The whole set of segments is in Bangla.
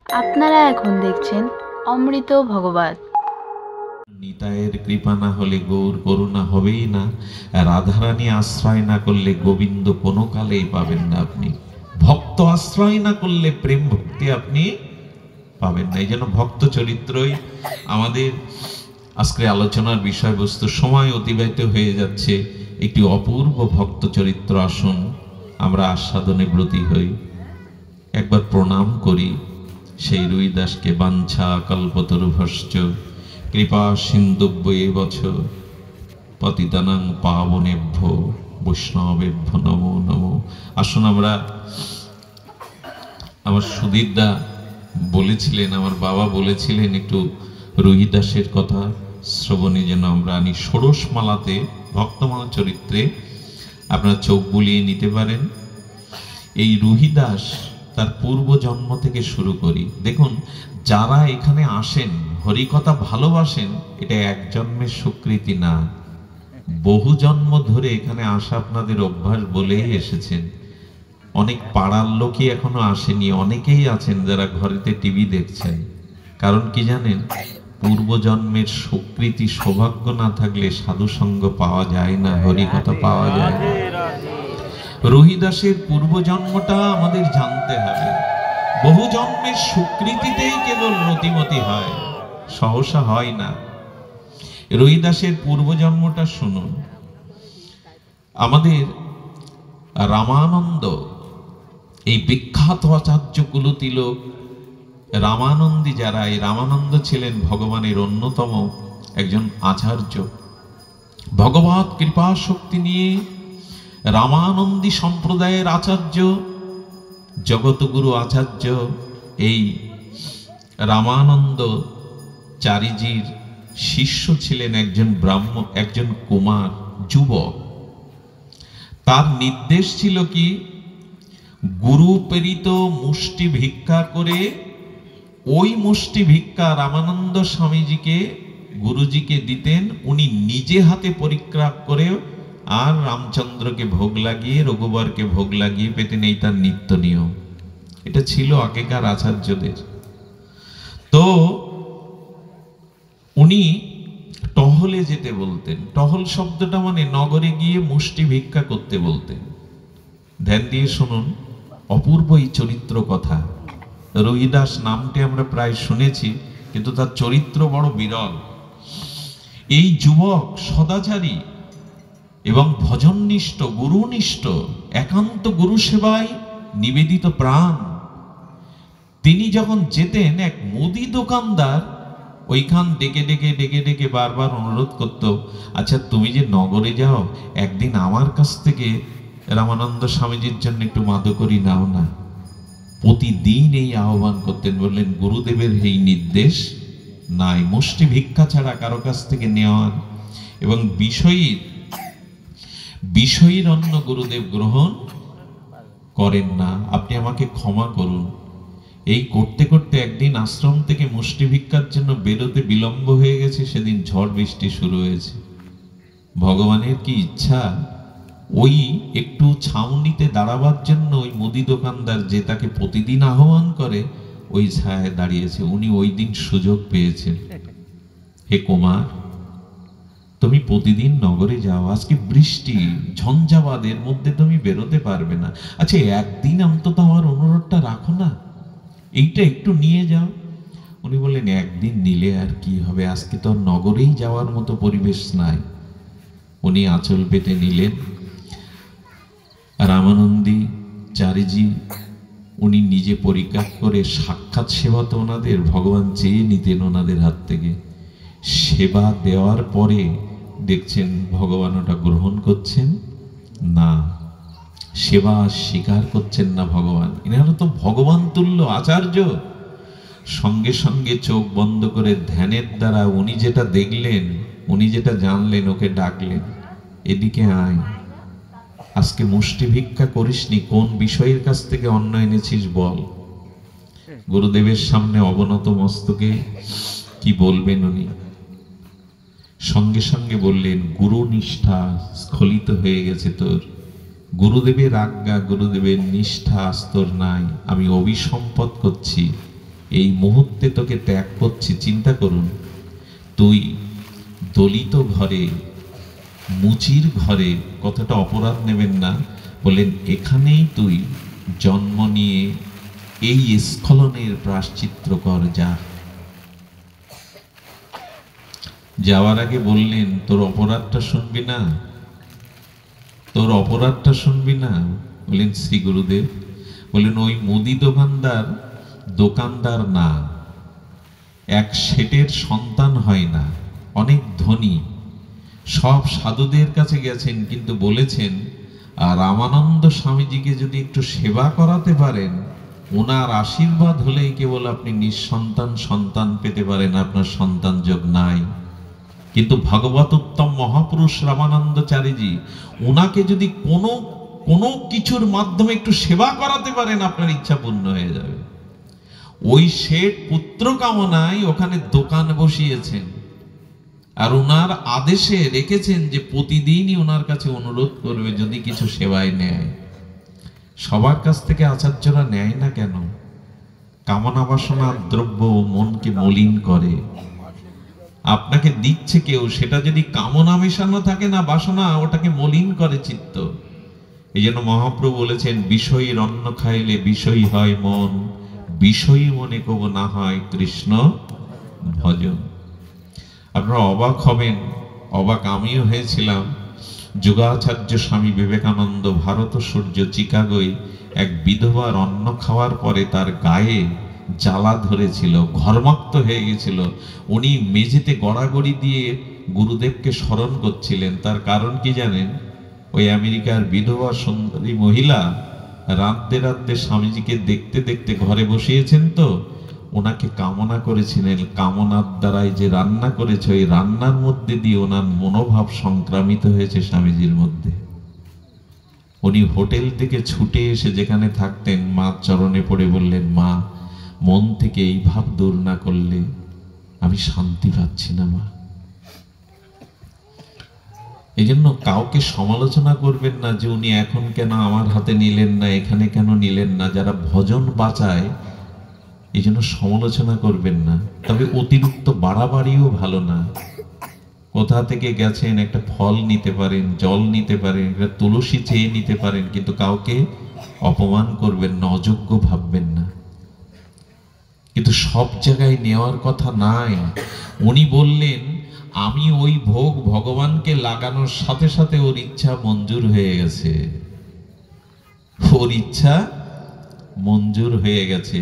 আপনারা এখন দেখছেন অমৃত ভগবত। নিতাইয়ের কৃপা না হলে গৌর করুণা হবেই না। রাধারানী আশ্রয় না করলে গোবিন্দ কোনো কালেই পাবেন না আপনি। ভক্ত আশ্রয় না করলে প্রেম ভক্তি আপনি পাবেন না। এই জন্য ভক্ত চরিত্রই আমাদের আজকের আলোচনার বিষয়বস্তু। সময় অতিবাহিত হয়ে যাচ্ছে, একটি অপূর্ব ভক্ত চরিত্র আসুন আমরা আস্বাদনে ব্রতী হই। একবার প্রণাম করি সেই রুইদাসকে। বাঞ্ছা কল্পতরুভশ্চ কৃপা সিন্ধুভ্যেবচ পতিতানাং পাবনেভ্য বৈষ্ণবেভ্য নমো নমো। আসুন আমরা, আমার সুধীরদা বলেছিলেন, আমার বাবা বলেছিলেন একটু রুহিদাসের কথা শ্রবণে যেন আমরা আনি। ষোড়শমালাতে ভক্তমালা চরিত্রে আপনারা চোখ বুলিয়ে নিতে পারেন। এই রুহিদাস তার পূর্ব জন্ম থেকে শুরু করি। দেখুন, যারা এখানে আসেন হরিকথা ভালোবাসেন, এটা এক জন্মের স্বীকৃতি না, বহু জন্ম ধরে এখানে আসা আপনাদের অভ্যাস বলেই এসেছেন। অনেক পাড়ার লোকই এখনো আসেনি, অনেকেই আছেন যারা ঘরেতে টিভি দেখছেন। কারণ কি জানেন, পূর্বজন্মের স্বীকৃতি সৌভাগ্য না থাকলে সাধুসঙ্গ পাওয়া যায় না, হরিকথা পাওয়া যায় না। রুহিদাসের পূর্বজন্মটা আমাদের জানতে হবে। বহু জন্মের স্বীকৃতিতেই কেবল রতিমতি হয়, সহসা হয় না। রুহিদাসের পূর্বজন্মটা শুনুন। আমাদের রামানন্দ, এই বিখ্যাত আচার্য কুলতিলক রামানন্দী, যারা এই রামানন্দ ছিলেন ভগবানের অন্যতম একজন আচার্য। ভগবত কৃপা শক্তি নিয়ে রামানন্দী সম্প্রদায়ের আচার্য, জগতগুরু আচার্য এই রামানন্দ চারিজির শিষ্য ছিলেন একজন একজন কুমার যুবক। তার নির্দেশ ছিল কি, গুরু প্রেরিত মুষ্টি ভিক্ষা করে ওই মুষ্টি ভিক্ষা রামানন্দ স্বামীজিকে গুরুজিকে দিতেন। উনি নিজে হাতে পরিক্রম করে আর রামচন্দ্রকে ভোগ লাগিয়ে, রঘুবরকে ভোগ লাগিয়ে পেতেন। এই তার নিত্য নিয়ম। এটা ছিল আগেকার আচার্যদের। তো উনি টহলে যেতে বলতেন। টহল শব্দটা মানে নগরে গিয়ে মুষ্টি ভিক্ষা করতে বলতেন। ধ্যান দিয়ে শুনুন, অপূর্ব এই চরিত্র কথা। রুহিদাস নামটি আমরা প্রায় শুনেছি, কিন্তু তার চরিত্র বড় বিরল। এই যুবক সদাচারী এবং ভজননিষ্ঠ, গুরুনিষ্ঠ, একান্ত গুরু সেবায় নিবেদিত প্রাণ। তিনি যখন যেতেন, এক মুদি দোকানদার ওইখান ডেকে ডেকে ডেকে ডেকে বারবার অনুরোধ করত, আচ্ছা তুমি যে নগরে যাও, একদিন আমার কাছ থেকে রামানন্দ স্বামীজির জন্য একটু মাদকরি নাও না। প্রতিদিন এই আহ্বান করতেন। বললেন, গুরুদেবের এই নির্দেশ নাই মুষ্টি ভিক্ষা ছাড়া কারো কাছ থেকে নেওয়ার, এবং বিষয়ীর অন্ন গুরুদেব গ্রহণ করেন না। আপনি আমাকে ক্ষমা করুন। এই করতে করতে একদিন আশ্রম থেকে মুষ্টি ভিক্ষার জন্য বেরোতে বিলম্ব হয়ে গেছে। সেদিন ঝড় বৃষ্টি শুরু হয়েছে। ভগবানের কি ইচ্ছা, ওই একটু ছাউনিতে দাঁড়াবার জন্য ওই মুদি দোকানদার যে তাকে প্রতিদিন আহ্বান করে, ওই ছায়ায় দাঁড়িয়েছে। উনি ওই দিন সুযোগ পেয়েছেন। হে কুমার, তুমি প্রতিদিন নগরে যাও, আজকে বৃষ্টি ঝঞ্ঝাবাদ, এর মধ্যে তুমি বেরোতে পারবে না। আচ্ছা একদিন অন্তত আমার অনুরোধটা রাখো না, এইটা একটু নিয়ে যাও। উনি বললেন, একদিন নিলে আর কি হবে, আজকে তো নগরেই যাওয়ার মতো পরিবেশ নাই। উনি আঁচল পেতে নিলেন। রামানন্দী চারিজি উনি নিজে পরিত্যাগ করে, সাক্ষাৎ সেবা তো ওনাদের ভগবান চেয়ে নিতেন ওনাদের হাত থেকে। সেবা দেওয়ার পরে দেখছেন ভগবান ওটা গ্রহণ করছেন না, সেবা স্বীকার করছেন না ভগবান। এনারা তো ভগবান তুল্য আচার্য। সঙ্গে সঙ্গে চোখ বন্ধ করে ধ্যানের দ্বারা উনি যেটা দেখলেন, উনি যেটা জানলেন, ওকে ডাকলেন, এদিকে আয়, আজকে মুষ্টি ভিক্ষা করিসনি, কোন বিষয়ের কাছ থেকে অন্ন এনেছিস বল। গুরুদেবের সামনে অবনত মস্তকে কি বলবেন উনি? সঙ্গে সঙ্গে বললেন, গুরু নিষ্ঠা স্খলিত হয়ে গেছে তোর। গুরুদেবের আজ্ঞা, গুরুদেবের নিষ্ঠা তোর নাই। আমি অভিসম্পদ করছি, এই মুহূর্তে তোকে ত্যাগ করছি। চিন্তা করুন, তুই দলিত ঘরে, মুচির ঘরে, কতটা অপরাধ নেবেন না, বলেন এখানেই তুই জন্ম নিয়ে এই স্খলনের প্রায়শ্চিত্ত কর। যা। যাওয়ার আগে বললেন তোর অপরাধটা শুনবি না, তোর অপরাধটা শুনবি না? বললেন শ্রী গুরুদেব। বললেন ওই মুদি দোকানদার না, এক শেঠের সন্তান হয় না, অনেক ধনী, সব সাধুদের কাছে গেছেন, কিন্তু বলেছেন আর রামানন্দ স্বামীজিকে যদি একটু সেবা করাতে পারেন, ওনার আশীর্বাদ হলেই কেবল আপনি নিঃসন্তান সন্তান পেতে পারেন, আপনার সন্তান যোগ নাই। কিন্তু ভগবত উত্তম মহাপুরুষ রামানন্দচারীজি, ওনাকে যদি কোনো কিছুর মাধ্যমে একটু সেবা করাতে পারেন, আপনার ইচ্ছা পূর্ণ হয়ে যাবে। ওই শেঠ পুত্র কামনায় ওখানে দোকান বসিয়েছেন, আর ওনার আদেশে রেখেছেন যে প্রতিদিনই ওনার কাছে অনুরোধ করবে যদি কিছু সেবায় নেয়। সবার কাছ থেকে আচার্যরা নেয় না কেন? কামনা বাসনা দ্রব্য মনকে মলিন করে। আপনাকে দিচ্ছে কেউ, সেটা যদি কামনা মেশানো থাকে না, বাসনা, ওটাকে মলিন করে চিত্ত। এই জন্য মহাপ্রভু বলেছেন বিষয়ীর অন্ন খাইলে বিষয়ী হয় মন, বিষয়ী মনে কব না হয় কৃষ্ণ ভজন। আপনারা অবাক হবেন, অবাক আমিও হয়েছিলাম। যোগাচার্য স্বামী বিবেকানন্দ ভারত সূর্য চিকাগোয় এক বিধবার অন্ন খাওয়ার পরে তার গায়ে জ্বালা ধরেছিল, ঘর্মাক্ত হয়ে গেছিল। উনি মেঝেতে গড়াগড়ি দিয়ে গুরুদেবকে স্মরণ করছিলেন। তার কারণ কি জানেন? ওই আমেরিকার বিধবা সুন্দরী মহিলা রাতে রাতে স্বামীজিকে দেখতে দেখতে ঘরে বসিয়েছেন, তো ওনাকে কামনা করেছিলেন। কামনার দ্বারাই যে রান্না করেছে, ওই রান্নার মধ্যে দিয়ে ওনার মনোভাব সংক্রামিত হয়েছে স্বামীজির মধ্যে। উনি হোটেল থেকে ছুটে এসে যেখানে থাকতেন, মা চরণে পড়ে বললেন, মা, মন থেকে এই ভাব দূর না করলে আমি শান্তি পাচ্ছি না মা। এই জন্য কাউকে সমালোচনা করবেন না যে উনি এখন কেন আমার হাতে নিলেন না, এখানে কেন নিলেন না। যারা ভজন বাঁচায়, এই জন্য সমালোচনা করবেন না। তবে অতিরিক্ত বাড়াবাড়িও ভালো না। কোথা থেকে গেছেন, একটা ফল নিতে পারেন, জল নিতে পারেন, একটা তুলসী চেয়ে নিতে পারেন, কিন্তু কাউকে অপমান করবেন না, অযোগ্য ভাববেন না। কিন্তু সব জায়গায় নেওয়ার কথা নাই। উনি বললেন আমি ওই ভোগ ভগবানকে লাগানোর সাথে সাথে ওর ইচ্ছা মঞ্জুর হয়ে গেছে, ওর ইচ্ছা মঞ্জুর হয়ে গেছে।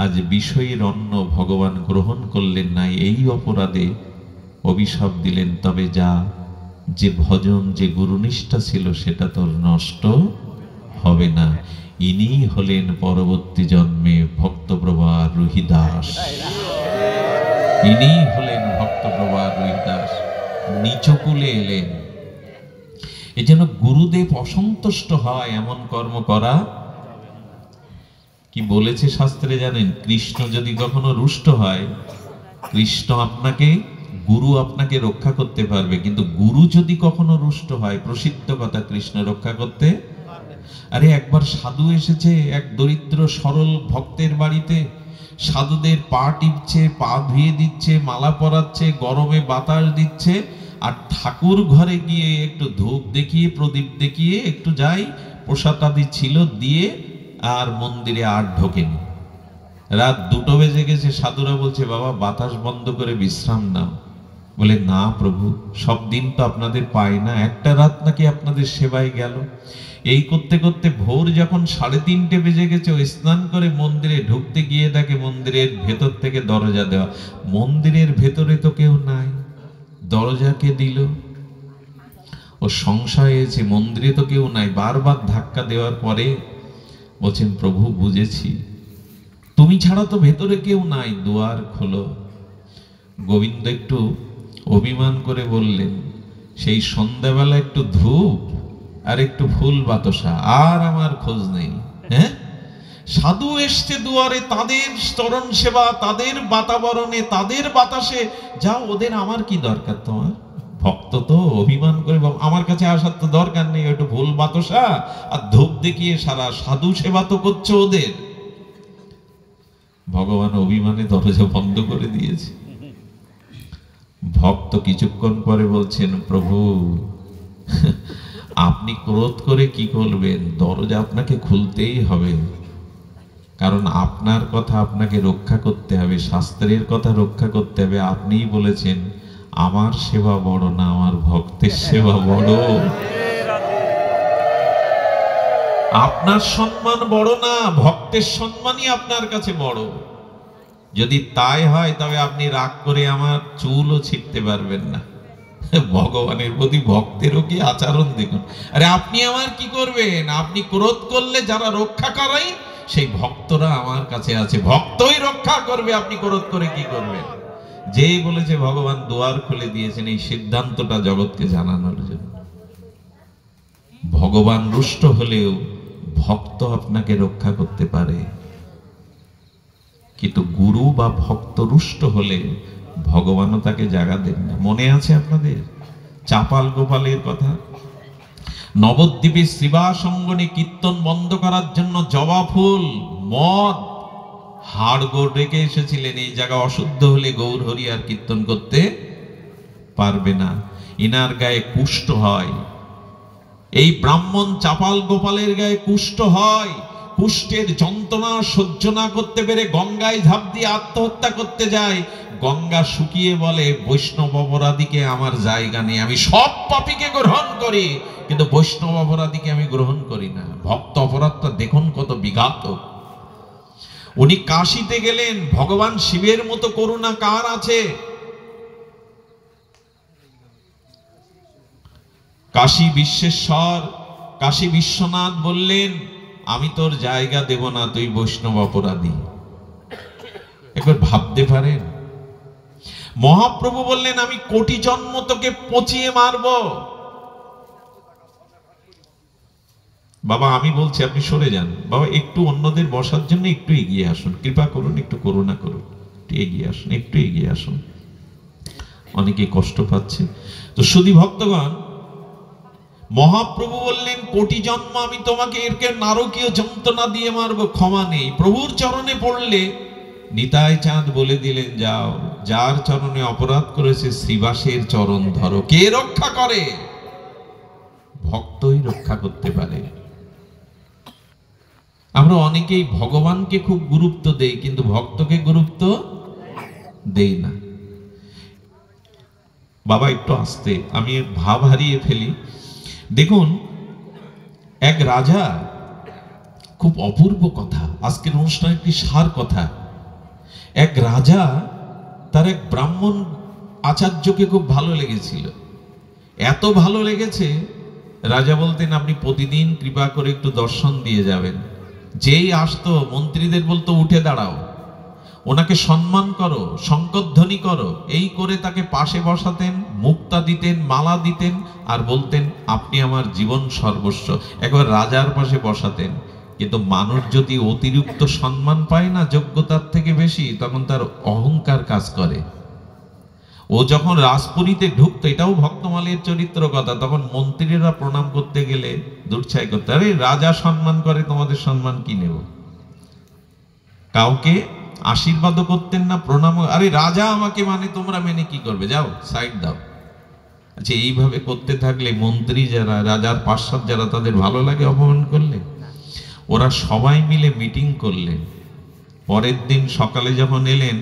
আজ বিষয়ীর অন্ন ভগবান গ্রহণ করলেন না, এই অপরাধে অভিশাপ দিলেন। তবে যা, যে ভজন, যে গুরুনিষ্ঠা ছিল, সেটা তোর নষ্ট হবে না। ইনি হলেন পরবর্তী জন্মে ভক্তপ্রভা রুহিদাস। ইনি হলেন ভক্তপ্রভা রুহিদাস, নিচকুলে এলেন। এই জন্য গুরুদেব অসন্তুষ্ট হয় এমন কর্ম করা। কি বলেছে শাস্ত্রে জানেন? কৃষ্ণ যদি কখনো রুষ্ট হয়, কৃষ্ণ আপনাকে, গুরু আপনাকে রক্ষা করতে পারবে, কিন্তু গুরু যদি কখনো রুষ্ট হয়, প্রসিদ্ধ কথা, কৃষ্ণ রক্ষা করতে। আরে একবার সাধু এসেছে এক দরিদ্র সরল ভক্তের বাড়িতে, সাধুদের পা টিপছে, পা ধুয়ে দিচ্ছে, মালা পরাচ্ছে, গরমে বাতাস দিচ্ছে, আর ঠাকুর ঘরে গিয়ে একটু ধূপ দেখিয়ে, প্রদীপ দেখিয়ে একটু যাই, প্রসাদ আদি ছিল দিয়ে, আর মন্দিরে আর ঢোকেনি। রাত 2টো বেজে গেছে। সাধুরা বলছে, বাবা বাতাস বন্ধ করে বিশ্রাম নাও। বলে, না প্রভু, সব দিন তো আপনাদের পাই না, একটা রাত নাকি আপনাদের সেবায় গেল। এই করতে করতে ভোর যখন 3:30 বেজে গেছে, ওই স্নান করে মন্দিরে ঢুকতে গিয়ে দেখে মন্দিরের ভেতর থেকে দরজা দেওয়া। মন্দিরের ভেতরে তো কেউ নাই, দরজা কে দিল? ও সংশয় হয়েছে, মন্দিরে তো কেউ নাই। বারবার ধাক্কা দেওয়ার পরে বলছেন, প্রভু বুঝেছি, তুমি ছাড়া তো ভেতরে কেউ নাই, দুয়ার খোলো। গোবিন্দ একটু অভিমান করে বললেন, সেই সন্ধ্যাবেলা একটু ধূপ আর একটু ফুল বাতাসা, আর আমার খোঁজ নেই। হ্যাঁ, সাধু এসছে দুয়ারে, তাদের চরণ সেবা, তাদের বাতাবরণে, তাদের বাতাসে যাও, ওদের আমার কি দরকার? তোমার ভক্ত তো অভিমান করে, আমার কাছে আসার তো দরকার নেই, একটু ফুল বাতাসা আর ধূপ দেখিয়ে সারা সাধু সেবা তো করছো ওদের। ভগবান অভিমানে দরজা বন্ধ করে দিয়েছে। ভক্ত কিছুক্ষণ পরে বলছেন, প্রভু আপনি ক্রোধ করে কি করবেন, দরজা আপনাকে খুলতেই হবে, কারণ আপনার কথা আপনাকে রক্ষা করতে হবে, শাস্ত্রের কথা রক্ষা করতে হবে। আপনিই বলেছেন আমার সেবা বড় না, আমার ভক্তের সেবা বড়। আপনার সম্মান বড় না, ভক্তের সম্মানই আপনার কাছে বড়। যদি তাই হয় তবে আপনি রাগ করে আমার চুলও ছিঁড়তে পারবেন না। ভগবানের প্রতি ভক্তেরও কি আচরণ দেখুন। আরে আপনি আমার কি করবেন? আপনি ক্রোধ করলে যারা রক্ষা করাই সেই ভক্তরা আমার কাছে আছে, ভক্তই রক্ষা করবে, আপনি ক্রোধ করে কি করবেন? যেই বলেছে ভগবান দুয়ার খুলে দিয়েছেন এই সিদ্ধান্তটা জগৎকে জানানোর জন্য। ভগবান রুষ্ট হলেও ভক্ত আপনাকে রক্ষা করতে পারে, কিন্তু গুরু বা ভক্ত রুষ্ট হলে ভগবানও তাকে জায়গা দেন না। মনে আছে আপনাদের চাপাল গোপালের কথা? নবদ্বীপে শ্রীবাসঙ্গনে কীর্তন বন্ধ করার জন্য জবা ফুল, মদ, হাড়গোড় রেখে এসেছিলেন। এই জায়গা অশুদ্ধ হলে গৌর হরি আর কীর্তন করতে পারবে না। ইনার গায়ে কুষ্ঠ হয়, এই ব্রাহ্মণ চাপাল গোপালের গায়ে কুষ্ঠ হয়। কুষ্ঠের যন্ত্রণা সহ্য না করতে পেরে গঙ্গায় ঝাঁপ দিয়ে আত্মহত্যা করতে যায়। গঙ্গা শুকিয়ে বলে, বৈষ্ণব অপরাধীকে আমার জায়গা নেই, আমি সব পাপীকে গ্রহণ করি কিন্তু বৈষ্ণব অপরাধীকে আমি গ্রহণ করি না। ভক্ত অপরাধটা দেখুন কত বিঘাত। উনি কাশীতে গেলেন, ভগবান শিবের মতো করুণা কার আছে? কাশী বিশ্বেশ্বর, কাশী বিশ্বনাথ বললেন, আমি তোর জায়গা দেব না, তুই বৈষ্ণব অপরাধী। একবার ভাবতে পারেন? মহাপ্রভু বললেন, আমি কোটি জন্ম তোকে পচিয়ে মারব। বাবা আমি বলছি আপনি সরে যান, বাবা একটু অন্যদের বসার জন্য একটু এগিয়ে আসুন, কৃপা করুন, একটু করুণা করুন, একটু এগিয়ে আসুন, একটু এগিয়ে আসুন, অনেকে কষ্ট পাচ্ছে। তো শুধু ভক্তগণ, মহাপ্রভু বললেন, কোটি জন্ম আমি তোমাকে এরকে নারকীয় যন্ত্রণা দিয়ে মারবো, ক্ষমা নেই। প্রভুর চরণে পড়লে নিতাই চাঁদ বলে দিলেন, যাও, যার চরণে অপরাধ করেছে শ্রীবাসের চরণ ধরো। কে রক্ষা করে? ভক্তই রক্ষা করতে পারে। আমরা অনেকেই ভগবানকে খুব গুরুত্ব দেই কিন্তু ভক্তকে গুরুত্ব দেই না। বাবা একটু আস্তে, আমি ভাব হারিয়ে ফেলি। দেখুন, এক রাজা, খুব অপূর্ব কথা, আজকের অনুষ্ঠানে একটি সার কথা। এক রাজা তার এক ব্রাহ্মণ আচার্যকে খুব ভালো লেগেছিল। এত ভালো লেগেছে, রাজা বলতেন, আপনি প্রতিদিন কৃপা করে একটু দর্শন দিয়ে যাবেন। যেই আসতো মন্ত্রীদের বলতো, উঠে দাঁড়াও, ওনাকে সম্মান করো, শঙ্করধ্বনি করো। এই করে তাকে পাশে বসাতেন, মুক্তা দিতেন, মালা দিতেন, আর বলতেন, আপনি আমার জীবন সর্বস্ব। একবার রাজার পাশে বসাতেন। কিন্তু মানুষ যদি অতিরিক্ত সম্মান পায় না যোগ্যতার থেকে বেশি, তখন তার অহংকার কাজ করে। ও যখন রাজপুরীতে ঢুকতো, এটাও ভক্তমালের চরিত্র কথা, তখন মন্ত্রীরা প্রণাম করতে গেলে দুর্ছাই করতে, আরে রাজা সম্মান করে, তোমাদের সম্মান কি নেব? কাউকে আশীর্বাদও করতেন না, প্রণাম, আরে রাজা আমাকে মানে তোমরা মেনে কি করবে, যাও সাইড দাও। আচ্ছা, এইভাবে করতে থাকলে মন্ত্রী যারা, রাজার পার্ষদ যারা, তাদের ভালো লাগে অপমান করলে? ওরা সবাই মিলে মিটিং করলেন। পরের দিন সকালে যখন এলেন,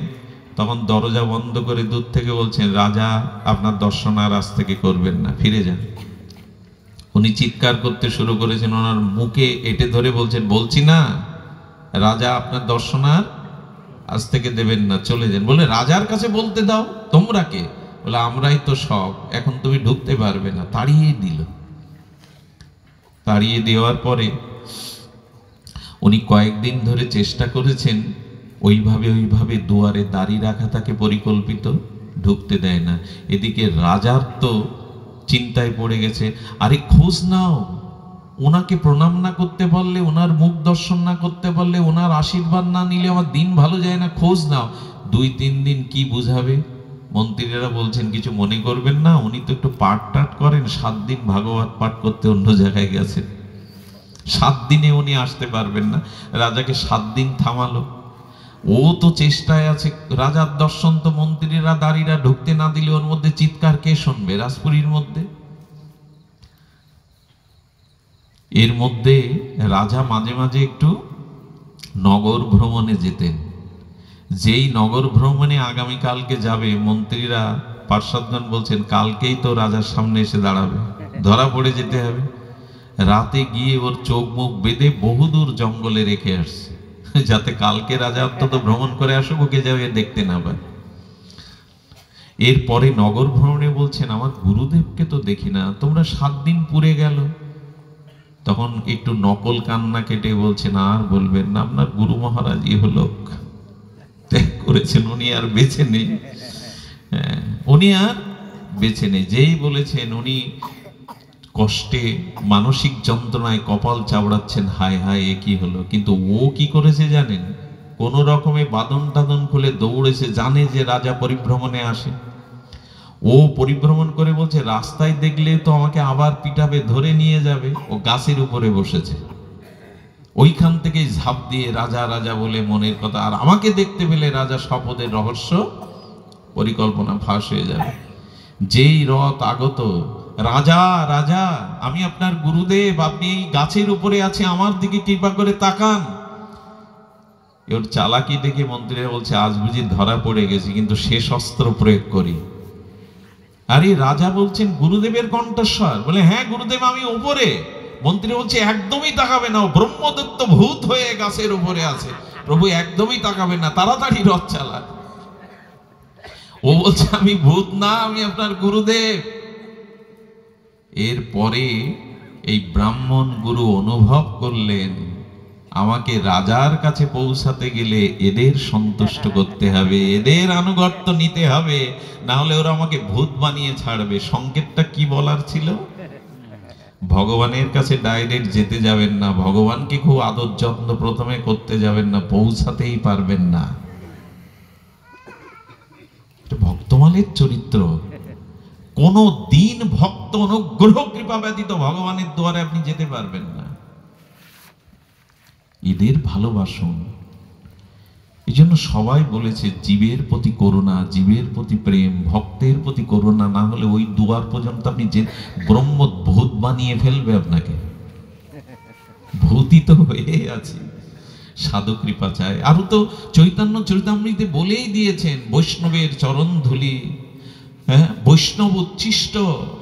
তখন দরজা বন্ধ করে দূর থেকে বলছেন, রাজা আপনার দর্শন আর আজ থেকে করবেন না, ফিরে যান। উনি চিৎকার করতে শুরু করেছেন, ওনার মুখে এঁটে ধরে বলছেন, বলছি না রাজা আপনার দর্শন আর আজ থেকে দেবেন না, চলে যান। বলে, রাজার কাছে বলতে দাও, তোমরা কে? বলে, আমরাই তো সব, এখন তুমি ঢুকতে পারবে না। তাড়িয়ে দিল। তাড়িয়ে দেওয়ার পরে উনি কয়েকদিন ধরে চেষ্টা করেছেন, ওইভাবে দুয়ারে দাঁড়িয়ে রাখা তাকে পরিকল্পিত, ঢুকতে দেয় না। এদিকে রাজার তো চিন্তায় পড়ে গেছে, আরে খোঁজ নাও, ওনাকে প্রণাম না করতে পারলে, ওনার মুখ দর্শন না করতে পারলে, ওনার আশীর্বাদ না নিলে আমার দিন ভালো যায় না, খোঁজ নাও। 2-3 দিন কি বুঝাবে? মন্ত্রীরা বলছেন, কিছু মনে করবেন না, উনি তো একটু পাঠ টাট করেন, 7 দিন ভাগবত পাঠ করতে অন্য জায়গায় গেছেন, 7 দিনে উনি আসতে পারবেন না। রাজাকে 7 দিন থামালো। ও তো চেষ্টায় আছে, রাজার দর্শন তো মন্ত্রীরা দাঁড়িরা ঢুকতে না দিলে ওর মধ্যে চিৎকার কে শুনবে রাজপুরীর মধ্যে। এর মধ্যে রাজা মাঝে মাঝে একটু নগর ভ্রমণে যেতেন। যেই নগর ভ্রমণে আগামীকালকে যাবে, মন্ত্রীরা পার্ষদগণ বলছেন কালকেই তো রাজার সামনে এসে দাঁড়াবে, ধরা পড়ে যেতে হবে। রাতে গিয়ে ওর চোখ মুখ বেঁধে বহুদূর জঙ্গলে রেখে আসছে, যাতে কালকে রাজা অন্তত ভ্রমণ করে আসুক, ওকে যাবে দেখতে না পায়। এরপরে নগর ভ্রমণে বলছেন আমার গুরুদেবকে তো দেখি না, তোমরা 7 দিন পুরে গেল। তখন একটু নকল কান্না কেটে বলছেন আর বলবেন না, আপনার গুরু মহারাজ ইহলোক ত্যাগ করেছেন, উনি আর বেঁচে নেই। উনি আর বেঁচে নেই। যেই বলেছেন উনি কষ্টে মানসিক যন্ত্রণায় কপাল চাবড়াচ্ছেন, হায় হায় এ কি হলো। কিন্তু ও কি করেছে জানেন, কোন রকমে বাদন টাদন খুলে দৌড়েছে, জানে যে রাজা পরিভ্রমণে আসে। ও পরিভ্রমণ করে বলছে রাস্তায় দেখলে তো আমাকে আবার পিটাবে, ধরে নিয়ে যাবে। ও গাছের উপরে বসেছে, ওইখান থেকে ঝাঁপ দিয়ে রাজা রাজা বলে মনের কথা, আর আমাকে দেখতে পেলে রাজা শপথের রহস্য পরিকল্পনা ফাঁস হয়ে যাবে। যেই রথ আগত, রাজা রাজা আমি আপনার গুরুদেব, আপনি এই গাছের উপরে আছে, আমার দিকে কৃপা করে তাকান। ওর চালাকি দেখে মন্ত্রীরা বলছে আজ বুঝি ধরা পড়ে গেছি, কিন্তু শেষ অস্ত্র প্রয়োগ করি। আরে রাজা বলছেন গুরুদেবের কণ্ঠস্বর, বলে হ্যাঁ গুরুদেব আমি উপরে। মন্ত্রী বলছে একদমই তাকাবে না, ও ব্রহ্মদত্ত ভূত হয়ে গাছের উপরে আছে, প্রভু একদমই তাকাবে না, তাড়াতাড়ি রথ চালা। ও বলছে আমি ভূত না, আমি আপনার গুরুদেব। এরপরে এই ব্রাহ্মণ গুরু অনুভব করলেন আমাকে রাজার কাছে পৌঁছাতে গেলে এদের সন্তুষ্ট করতে হবে, এদের আনুগত্য নিতে হবে, না হলে ওরা আমাকে ভূত বানিয়ে ছাড়বে। সংকেতটা কি বলার ছিল, ভগবানের কাছে ডাইরেক্ট যেতে যাবেন না, ভগবানকে খুব আদর যত্ন প্রথমে করতে যাবেন না, পৌঁছাতেই পারবেন না। ভক্তমালের চরিত্র, কোন দিন ভক্ত অনুগ্রহ কৃপা ব্যতীত ভগবানের দুয়ারে আপনি যেতে পারবেন না। এদের ভালোবাসুন। এই জন্য সবাই বলেছে জীবের প্রতি করুণা, জীবের প্রতি প্রেম, ভক্তের প্রতি করুণা, না হলে ওই দুয়ার পর্যন্ত আপনি যে ব্রহ্ম ভূত বানিয়ে ফেলবে আপনাকে, ভূতিত হয়ে আছে। সাধু কৃপা চায়। আরো তো চৈতন্য চরিতামৃতে বলেই দিয়েছেন বৈষ্ণবের চরণ ধুলি, হ্যাঁ বৈষ্ণব উচ্ছিষ্ট,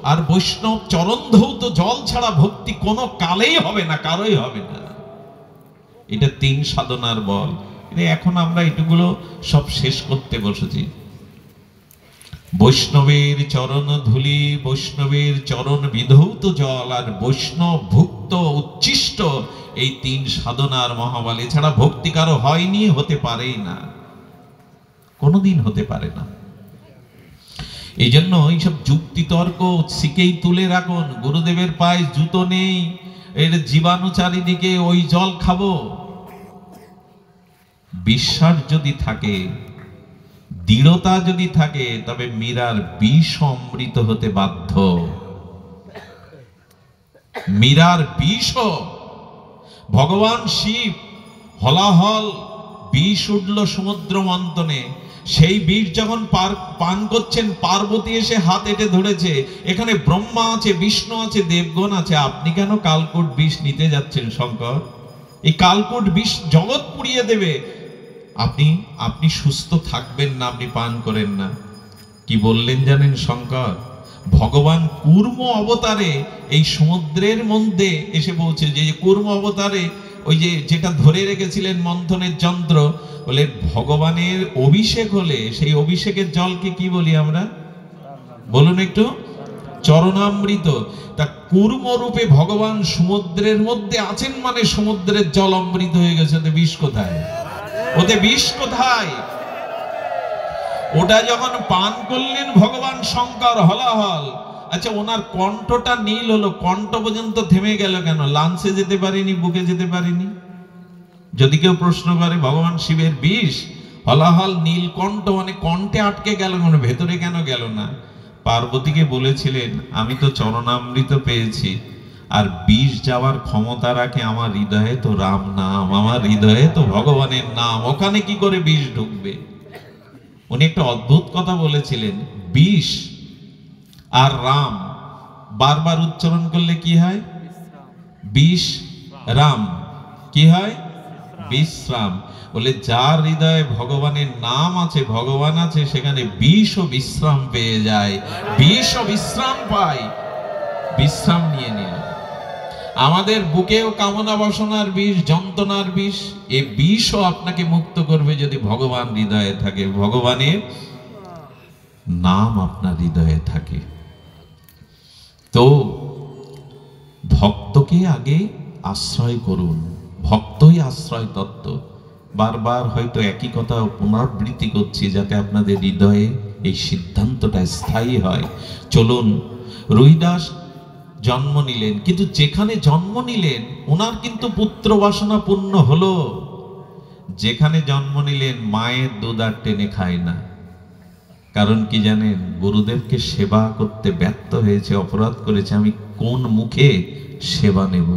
আর বৈষ্ণব চরণ ধৌত জল ছাড়া ভক্তি কোনো কালেই হবে না, কারোই হবে না। এটা 3 সাধনার বল। এখন আমরা এটুগুলো সব শেষ করতে বসেছি। বৈষ্ণবের চরণ ধুলি, বৈষ্ণবের চরণ বিধৌত জল, আর বৈষ্ণব ভুক্ত উচ্ছিষ্ট, এই 3 সাধনার মহাবল। এছাড়া ভক্তি কারো হয়নি, হতে পারেই না, কোনোদিন হতে পারে না। এই জন্য এইসব যুক্তি তর্ক শিখেই তুলে রাখুন। গুরুদেবের পায়ে জুতো নেই, এর জীবাণু চারিদিকে, ওই জল খাবো। বিশ্বাস যদি থাকে, দৃঢ়তা যদি থাকে, তবে মীরার বিষ অমৃত হতে বাধ্য। মীরার বিষ, ভগবান শিব হলাহল বিষ উঠল সমুদ্র মন্থনে, সেই বিষ যখন পান করছেন, পার্বতী এসে হাত এঁটে ধরেছে। এখানে ব্রহ্মা আছে, বিষ্ণু আছে, দেবগণ আছে, আপনি কেন কালকূট বিষ নিতে যাচ্ছেন শঙ্কর? এই কালকূট বিষ জগৎ পুড়িয়ে দেবে। আপনি সুস্থ থাকবেন না, আপনি পান করেন না। কি বললেন জানেন শঙ্কর? ভগবান কূর্ম অবতারে এই সমুদ্রের মধ্যে এসে পৌঁছে, যে কূর্ম অবতারে ওই যেটা ধরে রেখেছিলেন মন্থনের যন্ত্র, বলে ভগবানের অভিষেক হলে সেই অভিষেকের জলকে কি বলি আমরা, বলুন একটু? চরণামৃত। তা কূর্ম রূপে ভগবান সমুদ্রের মধ্যে আছেন, মানে সমুদ্রের জল অমৃত হয়ে গেছে। ওতে বিষ কোথায়? ওতে বিষ কোথায়? ওটা যখন পান করলেন ভগবান শঙ্কর হলাহল, আচ্ছা ওনার কণ্ঠটা নীল হলো, কণ্ঠ পর্যন্ত থেমে গেল কেন? লাঞ্চে যেতে পারিনি, বুকে যেতে পারিনি। যদি কেউ প্রশ্ন করে ভগবান শিবের বিষ, হলাহল নীল কণ্ঠ, মানে কণ্ঠে আটকে গেল, মানে ভেতরে কেন গেল না? পার্বতীকে বলেছিলেন আমি তো চরণামৃত পেয়েছি, আর বিষ যাওয়ার ক্ষমতা রাখে আমার হৃদয়ে তো রাম নাম, আমার হৃদয়ে তো ভগবানের নাম, ওখানে কি করে বিষ ঢুকবে? উনি একটা অদ্ভুত কথা বলেছিলেন, বিষ আর রাম বারবার উচ্চারণ করলে কি হয়? বিষ রাম কি হয়? বিশ্রাম। বলে যার হৃদয়ে ভগবানের নাম আছে, ভগবান আছে, সেখানে বিষ ও বিশ্রাম পেয়ে যায়, বিষ ও বিশ্রাম পায়, বিশ্রাম নিয়ে নিল। আমাদের বুকেও কামনা বাসনার বিষ, যন্ত্রণার বিষ, এই বিষও আপনাকে মুক্ত করবে যদি ভগবান হৃদয়ে থাকে, ভগবানের নাম আপনার হৃদয়ে থাকে। তো ভক্তকে আগে আশ্রয় করুন, ভক্তই আশ্রয় তত্ত্ব। বারবার হয়তো একই কথা পুনরাবৃত্তি করছি যাতে আপনাদের হৃদয়ে এই সিদ্ধান্তটা স্থায়ী হয়। চলুন, রুইদাস জন্ম নিলেন, কিন্তু যেখানে জন্ম নিলেন ওনার কিন্তু পুত্র বাসনা পূর্ণ হলো। যেখানে জন্ম নিলেন মায়ের দুধ আর টেনে খায় না। কারণ কি জানেন? গুরুদেবকে সেবা করতে ব্যর্থ হয়েছে, অপরাধ করেছে, আমি কোন মুখে সেবা নেব?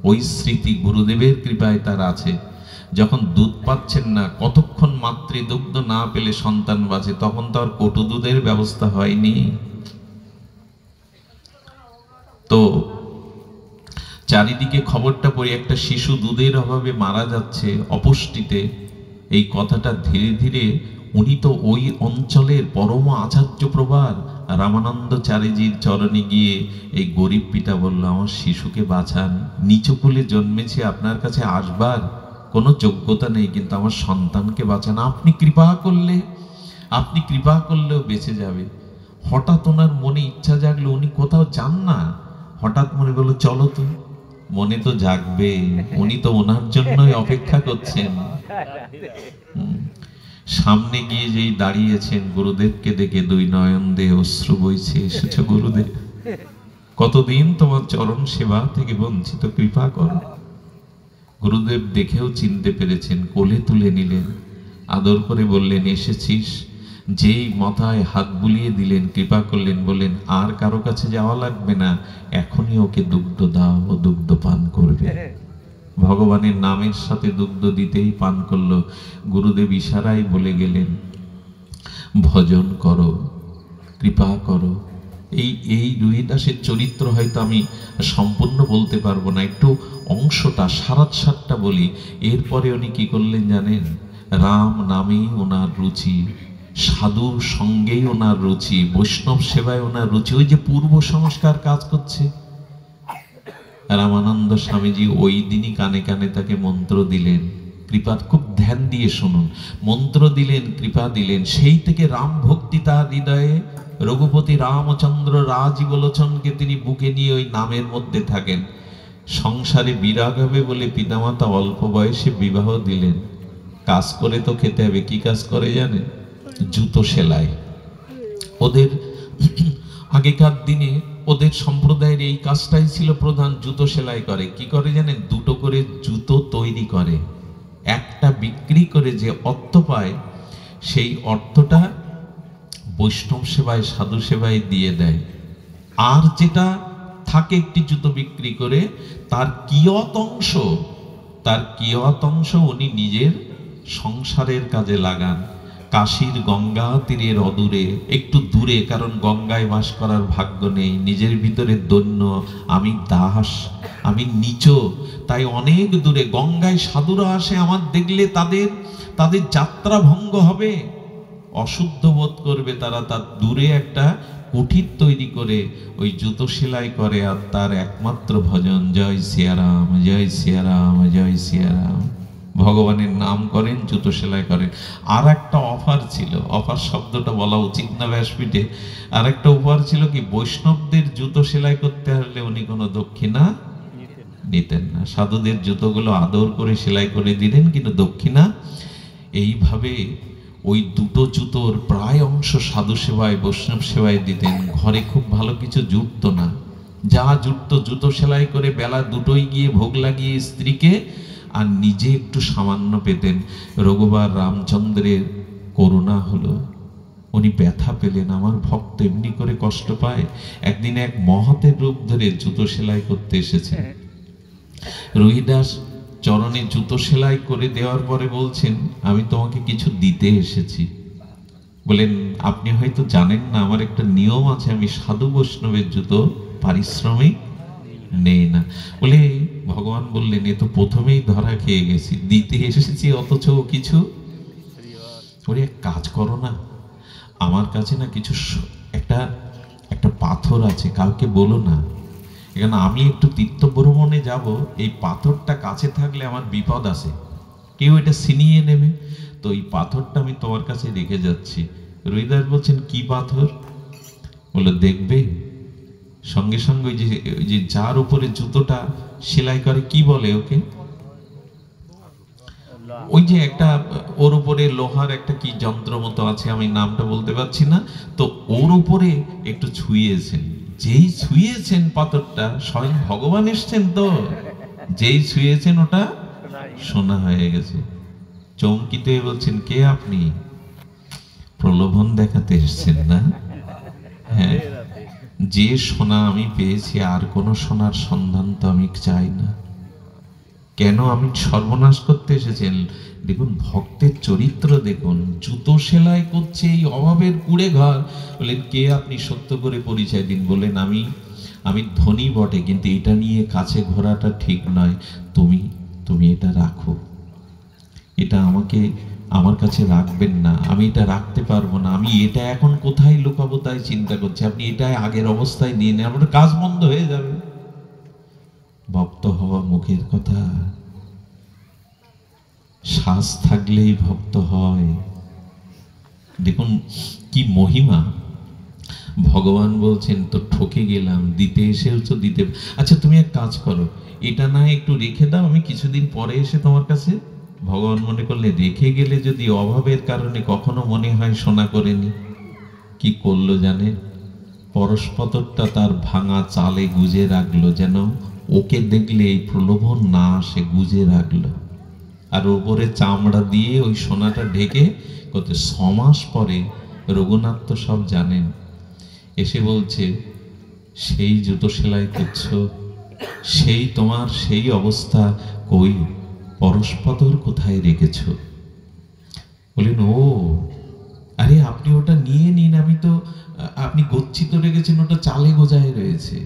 ওই স্মৃতি গুরুদেবের কৃপায় তার আছে। যখন দুধ পাচ্ছেন না, কতক্ষণ মাতৃদুগ্ধ না পেলে সন্তান বাঁচে, তখন তো আর কটু দুধের ব্যবস্থা হয়নি। তো চারিদিকে খবরটা পড়ে একটা শিশু দুধের অভাবে মারা যাচ্ছে অপুষ্টিতে। এই কথাটা ধীরে ধীরে, উনি তো ওই অঞ্চলের পরম আচার্য প্রভার রামানন্দাচার্যজির চরণে গিয়ে এই গরিব পিতা বলল, আমার শিশুকে বাঁচান, নিচুকুলে জন্মেছে, আপনার কাছে আসবার কোনো যোগ্যতা নেই, কিন্তু আমার সন্তানকে বাঁচান, আপনি কৃপা করলে, আপনি কৃপা করলেও বেঁচে যাবে। হঠাৎ ওনার মনে ইচ্ছা জাগলো, উনি কোথাও যান না, হঠাৎ মনে করলো চলো তো। মনে তো জাগবে, উনি তো ওনার জন্যই অপেক্ষা করছেন। সামনে গিয়ে যেই দাঁড়িয়েছেন, গুরুদেবকে দেখে দুই নয়ন দিয়ে অশ্রু বইছে, এসেছো গুরুদেব, কতদিন তোমার চরণ সেবা থেকে বঞ্চিত, কৃপা করো। গুরুদেব দেখেও চিনতে পেরেছেন, কোলে তুলে নিলেন, আদর করে বললেন, এসেছিস? যেই মাথায় হাত বুলিয়ে দিলেন, কৃপা করলেন, বললেন আর কারো কাছে যাওয়া লাগবে না, এখনই ওকে দুগ্ধ দাও, ও দুগ্ধ পান করবে। ভগবানের নামের সাথে দুগ্ধ দিতেই পান করলো। গুরুদেব ইশারায় বলে গেলেন, ভজন করো, কৃপা করো। এই রুহিদাসের চরিত্র হয়তো আমি সম্পূর্ণ বলতে পারবো না, একটু অংশটা সারাৎসারটা বলি। এরপরে উনি কি করলেন জানেন? রাম নামেই ওনার রুচি, সাধুর সঙ্গেই ওনার রুচি, বৈষ্ণব সেবায় ওনার রুচি। ওই যে পূর্ব সংস্কার কাজ করছে। রামানন্দ স্বামীজি ওই দিনই কানে কানে তাকে মন্ত্র দিলেন, কৃপা, খুব ধ্যান দিয়ে শুনুন, মন্ত্র দিলেন, কৃপা দিলেন। সেই থেকে রাম ভক্তি তার হৃদয়ে। রঘুপতি রামচন্দ্র রাজীবলোচনকে তিনি বুকে নিয়ে ওই নামের মধ্যে থাকেন। সংসারে বিরাগ হবে বলে পিতামাতা অল্প বয়সে বিবাহ দিলেন। কাজ করে তো খেতে হবে, কি কাজ করে জানেন? জুতো সেলাই। ওদের আগেকার দিনে ওদের সম্প্রদায়ের এই কাজটাই ছিল প্রধান, জুতো সেলাই করে। কি করে জানেন? দুটো করে জুতো তৈরি করে, একটা বিক্রি করে যে অর্থ পায়, সেই অর্থটা বৈষ্ণব সেবায়, সাধু সেবায় দিয়ে দেয়। আর যেটা থাকে একটি জুতো বিক্রি করে, তার কিয়ত অংশ উনি নিজের সংসারের কাজে লাগান। কাশীর গঙ্গা তীরের অদূরে, একটু দূরে, কারণ গঙ্গায় বাস করার ভাগ্য নেই, নিজের ভিতরে দৈন্য, আমি দাস, আমি নীচ, তাই অনেক দূরে গঙ্গায় সাধুরা আসে। আমার দেখলে তাদের যাত্রা ভঙ্গ হবে, অশুদ্ধ বোধ করবে তারা। তার দূরে একটা কুঠির তৈরি করে ওই জুতো সেলাই করে, আর তার একমাত্র ভজন জয় সিয়ারাম, জয় সিয়ারাম, জয় সিয়ারাম। ভগবানের নাম করেন, জুতো সেলাই করেন। আর একটা অফার ছিল, অফার শব্দটা বলা উচিত না ব্যাসপীঠে। আর একটা অফার ছিল কি, বৈষ্ণবদের জুতো সেলাই করতে হলে উনি কোনো দক্ষিণা নিতেন না। সাধুদের জুতোগুলো আদর করে সেলাই করে দিলেন, কিন্তু দক্ষিণা। এইভাবে ওই দুটো জুতোর প্রায় অংশ সাধু সেবায়, বৈষ্ণব সেবায় দিতেন। ঘরে খুব ভালো কিছু জুটতো না, যা জুটতো জুতো সেলাই করে বেলা দুটোই গিয়ে ভোগ লাগিয়ে স্ত্রীকে, আর নিজে একটু সামান্য পেতেন। রঘুবার রামচন্দ্রের করুণা হলো, উনি ব্যথা পেলেন। আমার ভক্ত এমনি করে কষ্ট পায়। একদিন এক মহতের রূপ ধরে জুতো সেলাই করতে এসেছেন। রুহিদাস চরণে জুতো সেলাই করে দেওয়ার পরে বলছেন, আমি তোমাকে কিছু দিতে এসেছি। বলেন, আপনি হয়তো জানেন না, আমার একটা নিয়ম আছে, আমি সাধু বৈষ্ণবের জুতো পারিশ্রমিক নেই না। বলে, ভগবান বললেন, এ তো প্রথমেই ধরা খেয়ে গেছি, দিতে এসেছি অথচ কিছু। ওরে, এক কাজ করো না, আমার কাছে না কিছু একটা একটা পাথর আছে, কাউকে বলো না। এখানে আমি একটু তীর্থ ভ্রমণে যাব, এই পাথরটা কাছে থাকলে আমার বিপদ আছে, কেউ এটা ছিনিয়ে নেবে, তো এই পাথরটা আমি তোমার কাছে রেখে যাচ্ছি। রুহিদাস বলছেন, কি পাথর? বলে, দেখবে। সঙ্গে সঙ্গে ওই যে যার উপরে জুতোটা সেলাই করে, কি বলে ওকে? ওই যে একটা ওর উপরে লোহার একটা কি যন্ত্র মতো আছে, আমি নামটা বলতে পারছি না, তো ওর উপরে একটু ছুঁয়েছেন। যেই ছুঁয়েছেন পাথরটা, স্বয়ং ভগবান এসছেন, তো যেই ছুঁয়েছেন ওটা সোনা হয়ে গেছে। চমকিত হয়ে বলছেন, কে আপনি? প্রলোভন দেখাতে এসছেন না? হ্যাঁ, যে সোনা আমি পেয়েছি, আর কোনো সোনার সন্ধান তো আমি চাই না। কেন আমি সর্বনাশ করতে এসেছেন? দেখুন ভক্তের চরিত্র দেখুন, জুতো সেলাই করছে এই অভাবের কুড়ে ঘর। বলেন, কে আপনি? সত্য করে পরিচয় দিন। বলেন, আমি ধনী বটে, কিন্তু এটা নিয়ে কাছে ঘোরাটা ঠিক নয়। তুমি এটা রাখো, এটা আমার কাছে রাখবেন না, আমি এটা রাখতে পারবো না। আমি এটা এখন কোথায় লুকাবো তাই চিন্তা করছি, আপনি এটা আগের অবস্থায় নিয়ে নেন, আমার কাজ বন্ধ হয়ে যাবে। ভক্ত হওয়া মুখের কথা, শ্বাস থাকলেই ভক্ত হয়। দেখুন কি মহিমা। ভগবান বলছেন, তো ঠকে গেলাম, দিতে এসেও তো দিতে। আচ্ছা তুমি এক কাজ করো, এটা না একটু রেখে দাও, আমি কিছুদিন পরে এসে তোমার কাছে। ভগবান মনে করলে, রেখে গেলে যদি অভাবের কারণে কখনো মনে হয় সোনা করেনি, কি করলো জানে? পরশপতরটা তার ভাঙা চালে গুজে রাখলো, যেন ওকে দেখলে এই প্রলোভন না আসে, গুজে রাখলো। আর ওপরে চামড়া দিয়ে ওই সোনাটা ঢেকে কত 6 মাস পরে রঘুনাথ তো সব জানেন, এসে বলছে, সেই জুতো সেলাই করছো, সেই তোমার সেই অবস্থা, কই পরশপতর কোথায় রেখেছো? বলেন, ও আরে আপনি ওটা নিয়ে নিন, আপনি গচ্ছিত রেখেছেন, ওটা চালে গোজায় রয়েছে।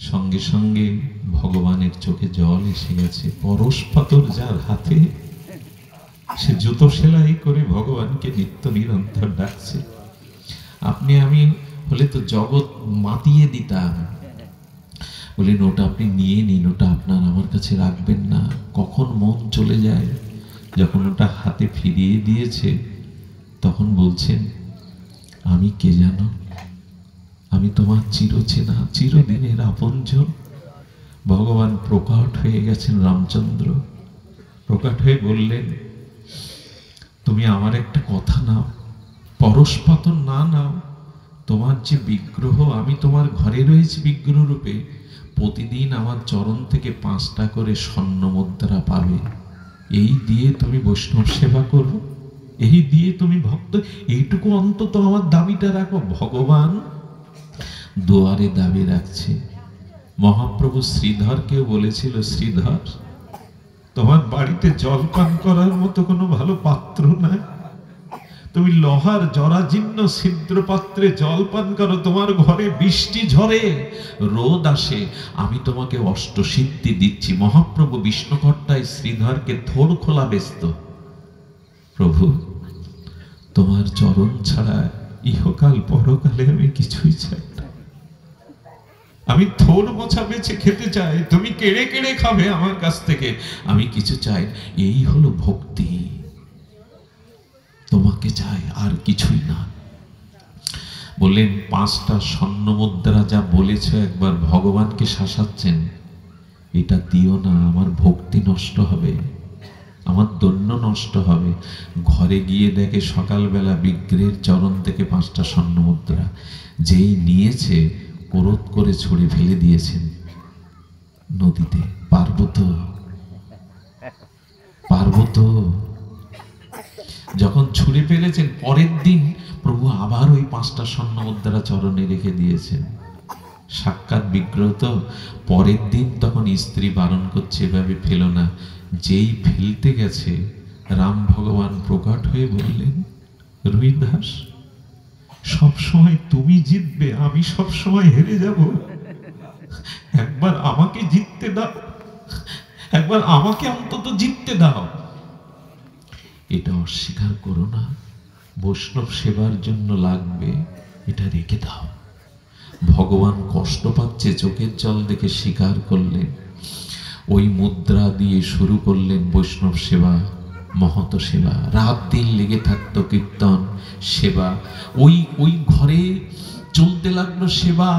সঙ্গে সঙ্গে ভগবানের চোখে জল এসে গেছে। পরশ পাথর যার হাতে, সে জুতো সেলাই করে ভগবানকে নিত্য নিরন্তর ডাকছে। আপনি আমি হলে তো জগৎ মাতিয়ে দিতাম। বলেন, ওটা আপনি নিয়ে নিন, ওটা আপনার, আমার কাছে রাখবেন না। কখন মন চলে যায়, যখন ওটা হাতে ফিরিয়ে দিয়েছে তখন বলছেন, আমি কে জানো? আমি তোমার চিরচেনা, চিরদিনের আপনজন। ভগবান প্রকট হয়ে গেছেন, রামচন্দ্র প্রকট হয়ে বললেন, তুমি আমার একটা কথা নাও, পরশপাতর না নাও, তোমার যে বিগ্রহ, আমি তোমার ঘরে রয়েছি বিগ্রহ রূপে, প্রতিদিন আমার চরণ থেকে 5টা করে স্বর্ণ মুদ্রা পাবে। এই দিয়ে তুমি বৈষ্ণব সেবা করো, এই দিয়ে তুমি ভক্ত, এইটুকু অন্তত আমার দাবিটা রাখো। ভগবান দুয়ারে দাবি রাখছে। মহাপ্রভু শ্রীধরকেও বলেছিল, শ্রীধর তোমার বাড়িতে জল পান করার মতো কোনো ভালো পাত্র নাই, তুমি লোহার জরাজীর্ণ ছিদ্র পাত্রে জল পান করো। তোমার ঘরে বৃষ্টি ঝরে, রোদ আসে, আমি তোমাকে অষ্টসিদ্ধি দিচ্ছি। মহাপ্রভু বিষ্ণুকর্তায় শ্রীধরকে থোড় খোলা ব্যস্ত। প্রভু তোমার চরণ ছাড়া ইহকাল পরকালে আমি কিছুই চাই না, আমি থোড় মোছা বেছে খেতে চাই, তুমি কেড়ে কেড়ে খাবে আমার কাছ থেকে, আমি কিছু চাই। এই হলো ভক্তি, তোমাকে চাই আর কিছুই না। বললেন, 5টা স্বর্ণ মুদ্রা যা বলেছ, একবার ভগবানকে শাসাচ্ছেন, এটা দিও না, আমার ভক্তি নষ্ট হবে, আমার দৈন্য নষ্ট হবে। ঘরে গিয়ে দেখে সকালবেলা বিগ্রহের চরণ থেকে 5টা স্বর্ণ মুদ্রা, যেই নিয়েছে ক্রোধ করে ছুঁড়ে ফেলে দিয়েছেন নদীতে। পার্বত যখন ছুঁড়ে ফেলেছেন, পরের দিন প্রভু আবার ওই 5টা স্বর্ণ মুদ্রা চরণে রেখে দিয়েছেন। সাক্ষাৎ বিগ্রহ তো। পরের দিন তখন স্ত্রী বারণ করছে, এভাবে ফেলো না। যেই ফেলতে গেছে, রাম ভগবান প্রকট হয়ে বললেন, রুহিদাস, সবসময় তুমি জিতবে, আমি সবসময় হেরে যাব। একবার আমাকে জিততে দাও, একবার আমাকে অন্তত জিততে দাও। এটা অস্বীকার করো না, বৈষ্ণব সেবার জন্য লাগবে, এটা রেখে দাও। ভগবান কষ্ট পাচ্ছে, চোখের জল দেখে স্বীকার করলেন। ওই মুদ্রা দিয়ে শুরু করলেন বৈষ্ণব সেবা, মহত সেবা। রাত দিন লেগে থাকতো কীর্তন, সেবা। ওই ঘরে চলতে লাগলো সেবা।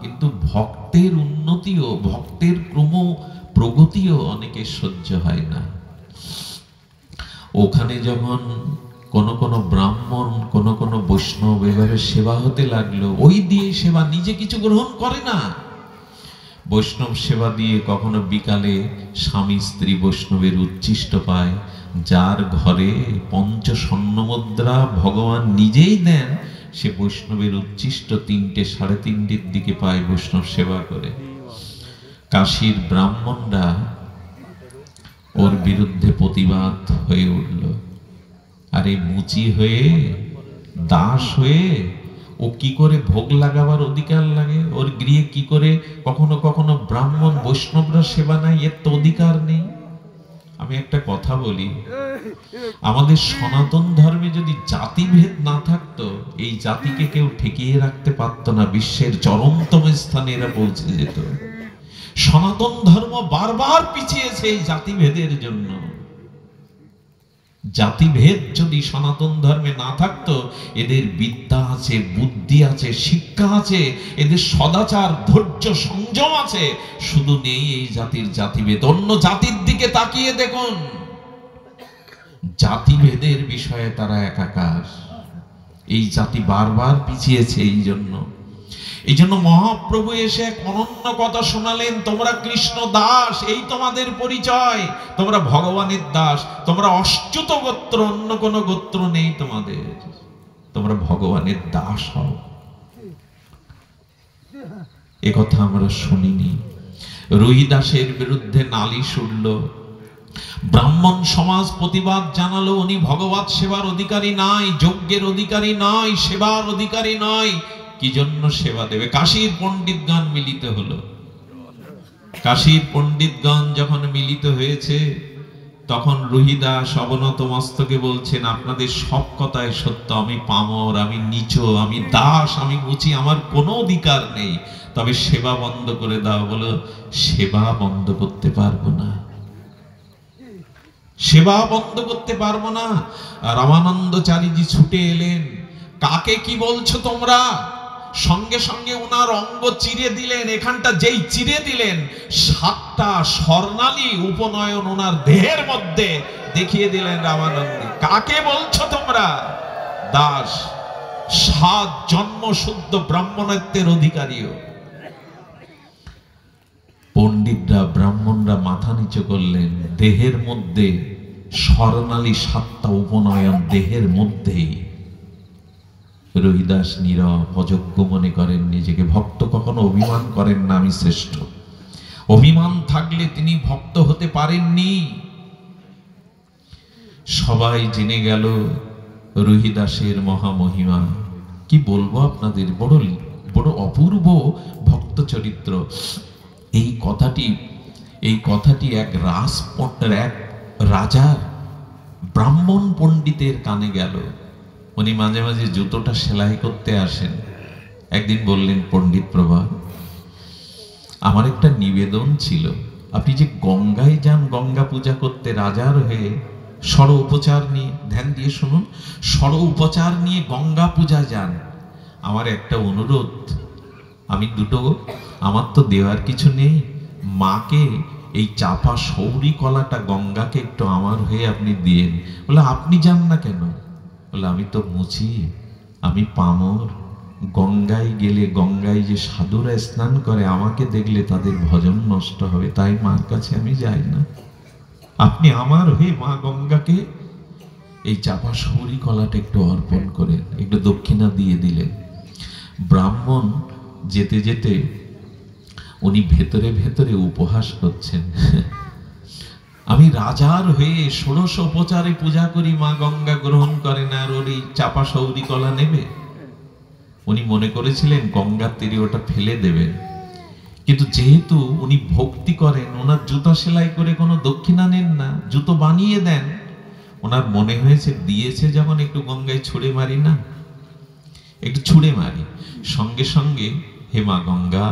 কিন্তু ভক্তের উন্নতিও, ভক্তের ক্রম প্রগতিও অনেকে সহ্য হয় না। ওখানে যখন কোন ব্রাহ্মণ, কোন বৈষ্ণব এভাবে সেবা হতে লাগলো, ওই দিয়ে সেবা, নিজে কিছু গ্রহণ করে না। বৈষ্ণব সেবা দিয়ে কখনো বিকালে স্বামী স্ত্রী বৈষ্ণবের উচ্ছিষ্ট পায়। যার ঘরে 5 স্বর্ণ মুদ্রা ভগবান নিজেই দেন, সে বৈষ্ণবের উচ্ছিষ্ট 3টে, 3:30-র দিকে পায় বৈষ্ণব সেবা করে। কাশীর ব্রাহ্মণরা ওর বিরুদ্ধে প্রতিবাদ হয়ে উঠল। আরে মুচি হয়ে, দাস হয়ে ও কি করে ভোগ লাগাবার অধিকার লাগে? ওর গৃহে কি করে কখনো কখনো ব্রাহ্মণ বৈষ্ণবরা সেবা নাই? এর তো অধিকার নেই। আমি একটা কথা বলি, আমাদের সনাতন ধর্মে যদি জাতিভেদ না থাকতো, এই জাতিকে কেউ ঠেকিয়ে রাখতে পারতো না, বিশ্বের চরমতম স্থানে এরা পৌঁছে যেত। সনাতন ধর্ম বারবার পিছিয়েছে এই জাতিভেদের জন্য। জাতিভেদ যদি সনাতন ধর্মে না থাকতো, এদের বিদ্যা আছে, বুদ্ধি আছে, শিক্ষা আছে, এদের সদাচার, ধৈর্য, সংযম আছে, শুধু নেই এই জাতির জাতিভেদ। অন্য জাতির দিকে তাকিয়ে দেখুন, জাতিভেদের বিষয়ে তারা একাকার। এই জাতি বারবার পিছিয়েছে। এই জন্য মহাপ্রভু এসে এক অনন্য কথা শোনালেন, তোমরা কৃষ্ণ দাস, এই তোমাদের পরিচয়, তোমরা ভগবানের দাস, তোমরা অচ্যুত গোত্র, অন্য কোনো গোত্র নেই তোমাদের, তোমরা ভগবানের দাস হও। এ কথা আমরা শুনিনি। রুহিদাসের বিরুদ্ধে নালিশ উঠল, ব্রাহ্মণ সমাজ প্রতিবাদ জানালো, উনি ভগবত সেবার অধিকারী নাই, যজ্ঞের অধিকারী নয়, সেবার অধিকারী নয়। কি জন্য সেবা দেবে? কাশীর পণ্ডিতগণ মিলিত হলো। কাশীর পণ্ডিতগণ যখন মিলিত হয়েছে, তখন রুহিদাস অবনত মস্তকে বলছেন, আপনাদের সব কথাই সত্য, আমি পামর, আমি নীচ, আমি দাস, আমি মুচি, আমার কোনো অধিকার নেই, তবে সেবা বন্ধ করে দাও। বলো, সেবা বন্ধ করতে পারবো না, সেবা বন্ধ করতে পারবো না। রামানন্দচারীজি ছুটে এলেন, কাকে কি বলছো তোমরা? সঙ্গে সঙ্গে ওনার অঙ্গ চিরে দিলেন। এখানটা যেই চিরে দিলেন, 7টা স্বর্ণালী উপনয়ন ওনার দেহের মধ্যে দেখিয়ে দিলেন রামানন্দী। কাকে বলছো তোমরা? দাস, 7 জন্ম শুদ্ধ ব্রাহ্মণত্বের অধিকারীও। পণ্ডিতরা, ব্রাহ্মণরা মাথা নিচু করলেন। দেহের মধ্যে স্বর্ণালী 7টা উপনয়ন দেহের মধ্যেই। রুহিদাস নীরব, অযোগ্য মনে করেন নিজেকে। ভক্ত কখনো অভিমান করেন না আমি শ্রেষ্ঠ। অভিমান থাকলে তিনি ভক্ত হতে পারেননি। সবাই জেনে গেল রুহিদাসের মহামহিমা। কি বলবো আপনাদের, বড় অপূর্ব ভক্ত চরিত্র। এই কথাটি এক রাজার ব্রাহ্মণ পণ্ডিতের কানে গেল। উনি মাঝে মাঝে জুতোটা সেলাই করতে আসেন। একদিন বললেন, পণ্ডিত প্রভা, আমার একটা নিবেদন ছিল। আপনি যে গঙ্গায় যান গঙ্গা পূজা করতে রাজার হয়ে, ষড় উপচার নিয়ে, ধ্যান দিয়ে শুনুন, ষড় উপচার নিয়ে গঙ্গা পূজা যান। আমার একটা অনুরোধ, আমি আমার তো দেওয়ার কিছু নেই, মাকে এই চাপা সৌরি কলাটা গঙ্গাকে একটু আমার হয়ে আপনি দিয়েন। বলে, আপনি যান না কেন? বলে, আমি তো মুচি, আমি পামর, গঙ্গায় গেলে গঙ্গায় যে সাধুরা স্নান করে, আমাকে দেখলে তাদের ভজন নষ্ট হবে, তাই মার কাছে আমি যাই না। আপনি আমার হয়ে মা গঙ্গাকে এই চাপা সৌরি কলাটা একটু অর্পণ করে একটু দক্ষিণা দিয়ে দিলেন। ব্রাহ্মণ যেতে যেতে উনি ভেতরে ভেতরে উপহাস করছেন, আমি রাজার হয়ে ষোড়শ উপচারে পূজা করি, মা গঙ্গা গ্রহণ করে না, আর ওর এই চাপা সৌরি কলা নেবে। উনি মনে করেছিলেন গঙ্গার তীরে ওটা ফেলে দেবেন, কিন্তু যেহেতু উনি ভক্তি করেন, ওনার জুতা সেলাই করে কোনো দক্ষিণা নেন না, জুতো বানিয়ে দেন, ওনার মনে হয়েছে দিয়েছে যখন একটু গঙ্গায় ছুঁড়ে মারি না, একটু ছুঁড়ে মারি। সঙ্গে সঙ্গে হে মা গঙ্গা,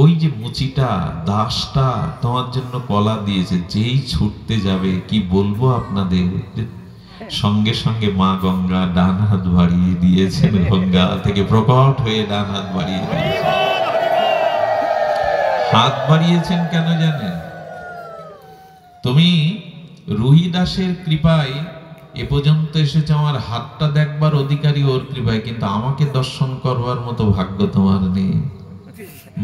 ওই যে মুচিটা দাসটা তোমার জন্য কলা দিয়েছে, যেই ছুটতে যাবে কি বলবো আপনাদের, সঙ্গে সঙ্গে মা গঙ্গা ডান হাত বাড়িয়ে দিয়েছেন, গঙ্গা থেকে প্রকট হয়ে ডান হাত বাড়িয়ে দিয়েছেন। হাত বাড়িয়েছেন কেন জানেন? তুমি রুহি দাসের কৃপায় এ পর্যন্ত এসেছে, আমার হাতটা দেখবার অধিকারী ওর কৃপায়, কিন্তু আমাকে দর্শন করবার মতো ভাগ্য তোমার নেই।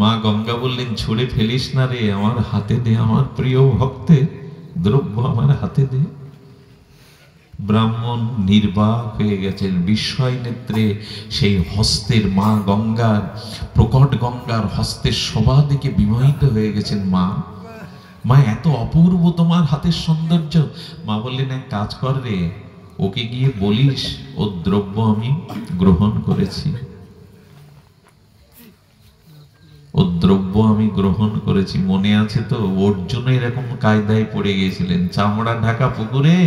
মা গঙ্গা বললেন, ছুড়ে ফেলিস না রে, আমার হাতে দে, আমার প্রিয় ভক্তের দ্রব্য আমার হাতে দে। ব্রাহ্মণ নির্বাক হয়ে গেছেন, বিস্ময় নেত্রে সেই হস্তের মা গঙ্গার, প্রকট গঙ্গার হস্তের শোভা দেখে বিমোহিত হয়ে গেছেন। মা মা এত অপূর্ব তোমার হাতের সৌন্দর্য। মা বললেন, এক কাজ কর রে, ওকে গিয়ে বলিস ও দ্রব্য আমি গ্রহণ করেছি, ও দ্রব্য আমি গ্রহণ করেছি। মনে আছে তো, অর্জুন এরকম কায়দায় পড়ে গিয়েছিলেন, চামড়া ঢাকা পুকুরে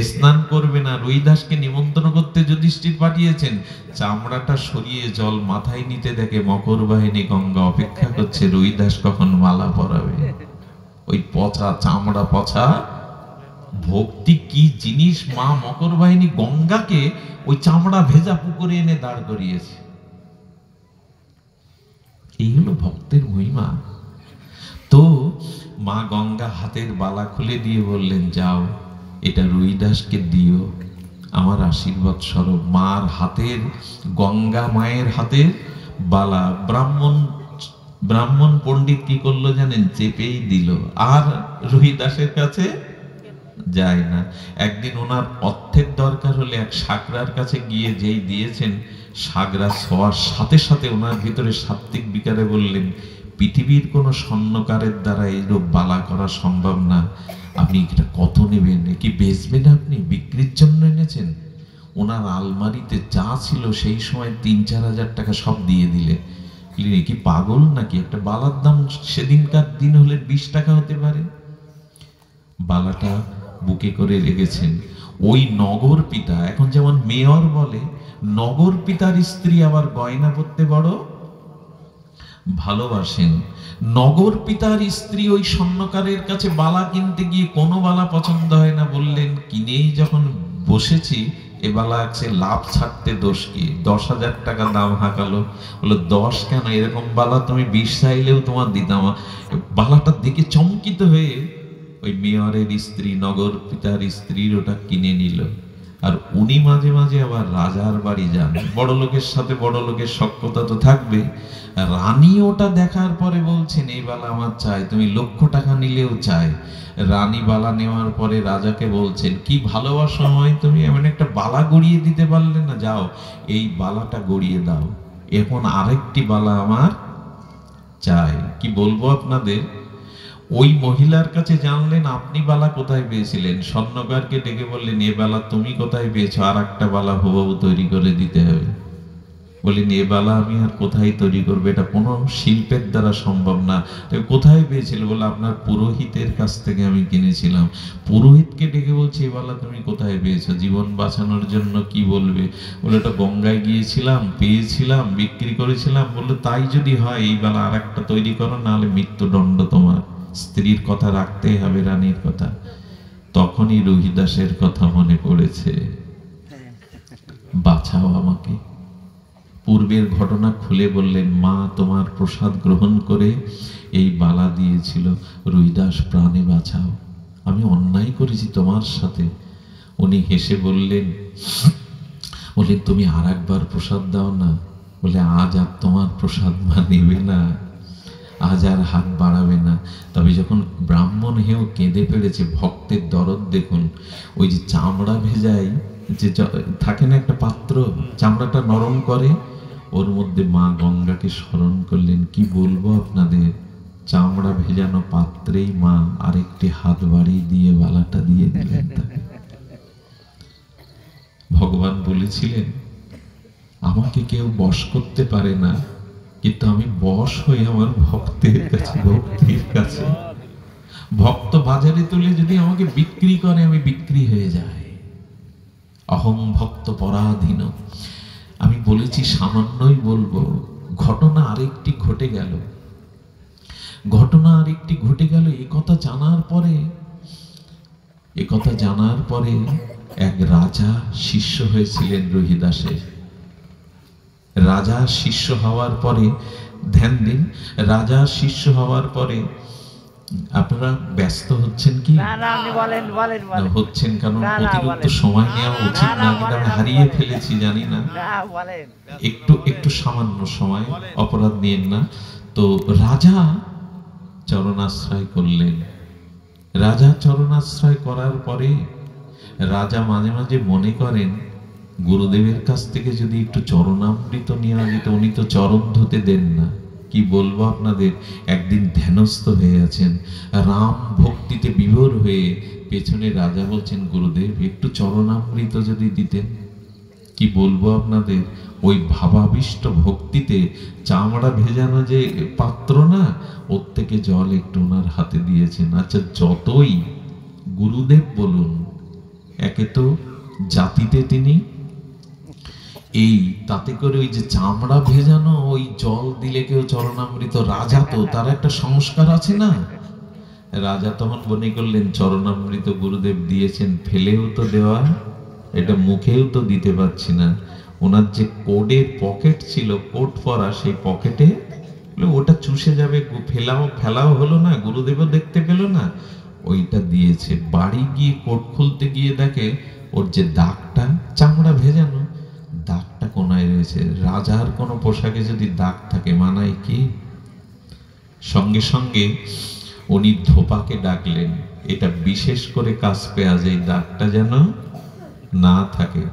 স্নান করবে না, রুইদাসকে নিমন্ত্রণ করতে যুধিষ্ঠির পাঠিয়েছেন, চামড়াটা সরিয়ে জল মাথায় নিতে দেখে মকর বাহিনী গঙ্গা অপেক্ষা করছে, রুইদাস কখন মালা পরাবে। ওই পচা চামড়া পচা ভক্তি কি জিনিস, মা মকর বাহিনী গঙ্গাকে ওই চামড়া ভেজা পুকুরে এনে দাঁড় করিয়েছে। এই হলো ভক্তের মহিমা। তো মা গঙ্গা হাতের বালা খুলে দিয়ে বললেন, যাও এটা রুইদাসকে দিও, আমার আশীর্বাদ স্বরূপ। মার হাতের, গঙ্গা মায়ের হাতের বালা ব্রাহ্মণ পণ্ডিত কি করলো জানেন? চেপেই দিল, আর রুইদাসের কাছে যায় না। একদিন ওনার অর্থের দরকার হলে এক সাকরার কাছে গিয়ে যেই দিয়েছেন, সাগরা ছোঁয়ার সাথে সাথে ওনার ভিতরে সাত্ত্বিক বিকারে বললেন, পৃথিবীর কোনো স্বর্ণকারের দ্বারা এইরূপ বালা করা সম্ভব না, আপনি এটা কত নেবেন? কি বেচবেন? আপনি বিক্রির জন্য এনেছেন? ওনার আলমারিতে যা ছিল সেই সময় ৩-৪ হাজার টাকা সব দিয়ে দিলে। কি পাগল নাকি? একটা বালার দাম সেদিনকার দিন হলে ২০ টাকা হতে পারে। বালাটা বুকে করে রেখেছেন। ওই নগর পিতা, এখন যেমন মেয়র বলে, নগর পিতার স্ত্রী আবার গয়না পরতে বড় ভালোবাসেন। নগর পিতার স্ত্রী ওই স্বর্ণকারের কাছে বালা কিনতে গিয়ে কোনো বালা পছন্দ হয় না, বললেন কিনেই যখন বসেছি এ বালা আছে, লাভ ছাড়তে দোষ কি? ১০,০০০ টাকা দাম হাঁকালো। বললো ১০ কেন, এরকম বালা তুমি ২০ চাইলেও তোমার দিতাম। বালাটা দেখে চমকিত হয়ে ওই মেয়রের স্ত্রী, নগর পিতার স্ত্রীর ওটা কিনে নিল। আর উনি মাঝে মাঝে আবার রাজার বাড়ি যান, বড় লোকের সাথে বড় লোকের সখ্যতা তো থাকবে। রানী ওটা দেখার পরে বলছেন, এই বালা আমার চাই, তুমি ১,০০,০০০ টাকা নিলেও চাই। রানী বালা নেওয়ার পরে রাজাকে বলছেন, কি ভালোবাসা হয় তুমি, এমন একটা বালা গড়িয়ে দিতে পারলে না, যাও এই বালাটা গড়িয়ে দাও, এখন আরেকটি বালা আমার চাই। কি বলবো আপনাদের, ওই মহিলার কাছে জানলেন আপনি বালা কোথায় পেয়েছিলেন, স্বর্ণকারকে ডেকে বললেন, এ বালা তুমি কোথায় পেয়েছো? আর একটা বালা হুবহু তৈরি করে দিতে হবে। বললেন, এ বালা আমি আর কোথায় তৈরি করবো, এটা কোনো শিল্পের দ্বারা সম্ভব না। কোথায় পেয়েছিল? বলে আপনার পুরোহিতের কাছ থেকে আমি কিনেছিলাম। পুরোহিতকে ডেকে বলছে, এ বালা তুমি কোথায় পেয়েছো? জীবন বাঁচানোর জন্য কি বলবে? বলে, এটা গঙ্গায় গিয়েছিলাম, পেয়েছিলাম, বিক্রি করেছিলাম। বললো, তাই যদি হয় এই বালা আর একটা তৈরি করো, নাহলে মৃত্যুদণ্ড তোমার। স্ত্রীর কথা রাখতে হবে, রানীর কথা। তখনই রুহিদাসের কথা মনে পড়েছে, বাঁচাও আমাকে। পূর্বের ঘটনা খুলে বললেন, মা তোমার প্রসাদ গ্রহণ করে এই বালা দিয়েছিল, রুইদাস প্রাণে বাঁচাও, আমি অন্যায় করেছি তোমার সাথে। উনি হেসে বললেন, তুমি আর একবার প্রসাদ দাও না। বলে, আজ আর তোমার প্রসাদ মা নেবে না, আজ আর হাত বাড়াবে না। তবে যখন ব্রাহ্মণ হেও কেঁদে পেড়েছে, ভক্তের দরদ দেখুন। ওই যে চামড়া ভেজাই যে থাকে না একটা পাত্র, চামড়াটা নরম করে, ওর মধ্যে মা গঙ্গাকে স্মরণ করলেন। কি বলবো আপনাদের, চামড়া ভেজানো পাত্রেই মা আরেকটি হাত বাড়িয়ে দিয়ে বালাটা দিয়ে দিলেন তাকে। ভগবান বলেছিলেন আমাকে কেউ বশ করতে পারে না, কিন্তু আমি বশ হই আমার ভক্তের কাছে, ভক্তির কাছে। ভক্ত বাজারে তুলে যদি আমাকে বিক্রি করে, আমি বিক্রি হয়ে যাই। অহং ভক্ত পরাধীন। আমি বলেছি সামান্যই বলবো। ঘটনা আরেকটি ঘটে গেল, ঘটনা আরেকটি ঘটে গেল। একথা জানার পরে এক রাজা শিষ্য হয়েছিলেন রহিদাসের। রাজা শিষ্য হওয়ার পরে, ধ্যান দিন, রাজা শিষ্য হওয়ার পরে আপনারা ব্যস্ত হচ্ছেন কি? হচ্ছেন, কারণ অতিরিক্ত সময় নেওয়া উচিত না, কিন্তু আমি হারিয়ে ফেলেছি জানি না। একটু সামান্য সময়, অপরাধ নিয়েন না। তো রাজা চরণাশ্রয় করলেন। রাজা চরণাশ্রয় করার পরে রাজা মাঝে মাঝে মনে করেন গুরুদেবের কাছ থেকে যদি একটু চরণামৃত নেওয়া যেত। উনি তো চরণ ধুতে দেন না। কি বলবো আপনাদের, একদিন ধ্যানস্থ হয়ে আছেন, রাম ভক্তিতে বিভোর হয়ে পেছনে রাজা বলছেন গুরুদেব একটু চরণামৃত যদি দিতেন। কি বলবো আপনাদের, ওই ভাবাবিষ্ট ভক্তিতে চামড়া ভেজানো যে পাত্র না, ওর থেকে জল একটু ওনার হাতে দিয়েছেন। আচ্ছা, যতই গুরুদেব বলুন, একে তো জাতিতে তিনি এই, তাতে করে ওই যে চামড়া ভেজানো ওই জল দিলে কেউ চরণামৃত, রাজা তো তার একটা সংস্কার আছে না। রাজা তখন মনে করলেন চরণামৃত গুরুদেব দিয়েছেন, ফেলেও তো দেওয়া, এটা মুখেও তো দিতে পারছি না। ওনার যে কোডের পকেট ছিল, কোট পরা, সেই পকেটে ওটা চুষে যাবে, ফেলাও হলো না, গুরুদেবও দেখতে পেল না, ওইটা দিয়েছে। বাড়ি গিয়ে কোট খুলতে গিয়ে দেখে ওর যে দাগটা, চামড়া ভেজানো দাগটা কোনায় রয়েছে। রাজার কোনো পোশাকে যদি দাগ থাকে মানায় কি? সঙ্গে সঙ্গে উনি ধোপাকে ডাকলেন, এটা বিশেষ করে কাজ পেঁয়াজ, এই দাগটা যেন না থাকে।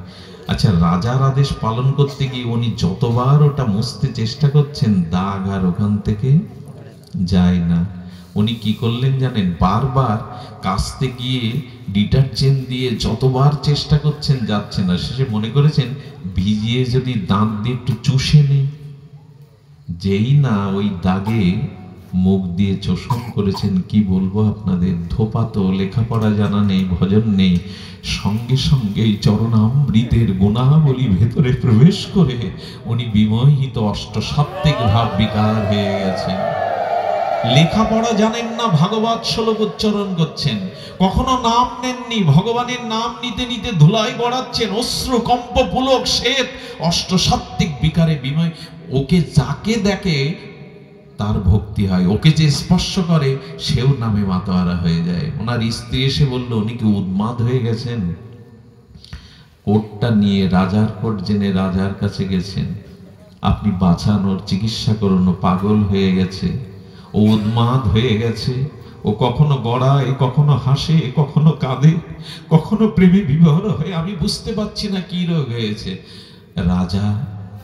আচ্ছা, রাজার আদেশ পালন করতে গিয়ে উনি যতবার ওটা মুছতে চেষ্টা করছেন, দাগ আর ওখান থেকে যায় না। উনি কি করলেন জানেন, বারবার কাচতে গিয়ে ডিটারজেন্ট দিয়ে যতবার চেষ্টা করছেন, যাচ্ছে না। শেষে মনে করেছেন ভিজিয়ে যদি দাঁত দিয়ে একটু চুষে নেই, যেই না ওই দাগে মুখ দিয়ে চোষণ করেছেন। কি বলবো আপনাদের, ধোপা তো লেখাপড়া জানা নেই, ভজন নেই, সঙ্গে সঙ্গে এই চরণামৃতের গুণাবলী ভেতরে প্রবেশ করে উনি বিমোহিত অষ্টসাত্ত্বিক ভাব বিকার হয়ে গেছেন। লেখাপড়া জানেন না, ভাগবত শ্লোক উচ্চারণ করছেন, কখনো নাম নেননি, ভগবানের নাম নিতে নিতে ধুলাই গড়াচ্ছেন, অশ্রু কম্প পুলক শ্বেত, অষ্টসাত্ত্বিক বিকারে বিময়। ওকে যাকে দেখে তার ভক্তি হয়, ওকে যে স্পর্শ করে সেও নামে মাতোয়ারা হয়ে যায়। ওনার স্ত্রী এসে বলল উনি কি উন্মাদ হয়ে গেছেন। কোটটা নিয়ে, রাজার কোট জেনে রাজার কাছে গেছেন, আপনি বাঁচানোর চিকিৎসা করুন, ও পাগল হয়ে গেছে, ও উন্মাদ হয়ে গেছে, ও কখনো গড়ায়, কখনো হাসে, কখনো কাঁদে, কখনো প্রেমে বিভোর হয়, আমি বুঝতে পারছি না কি রোগ হয়েছে। রাজা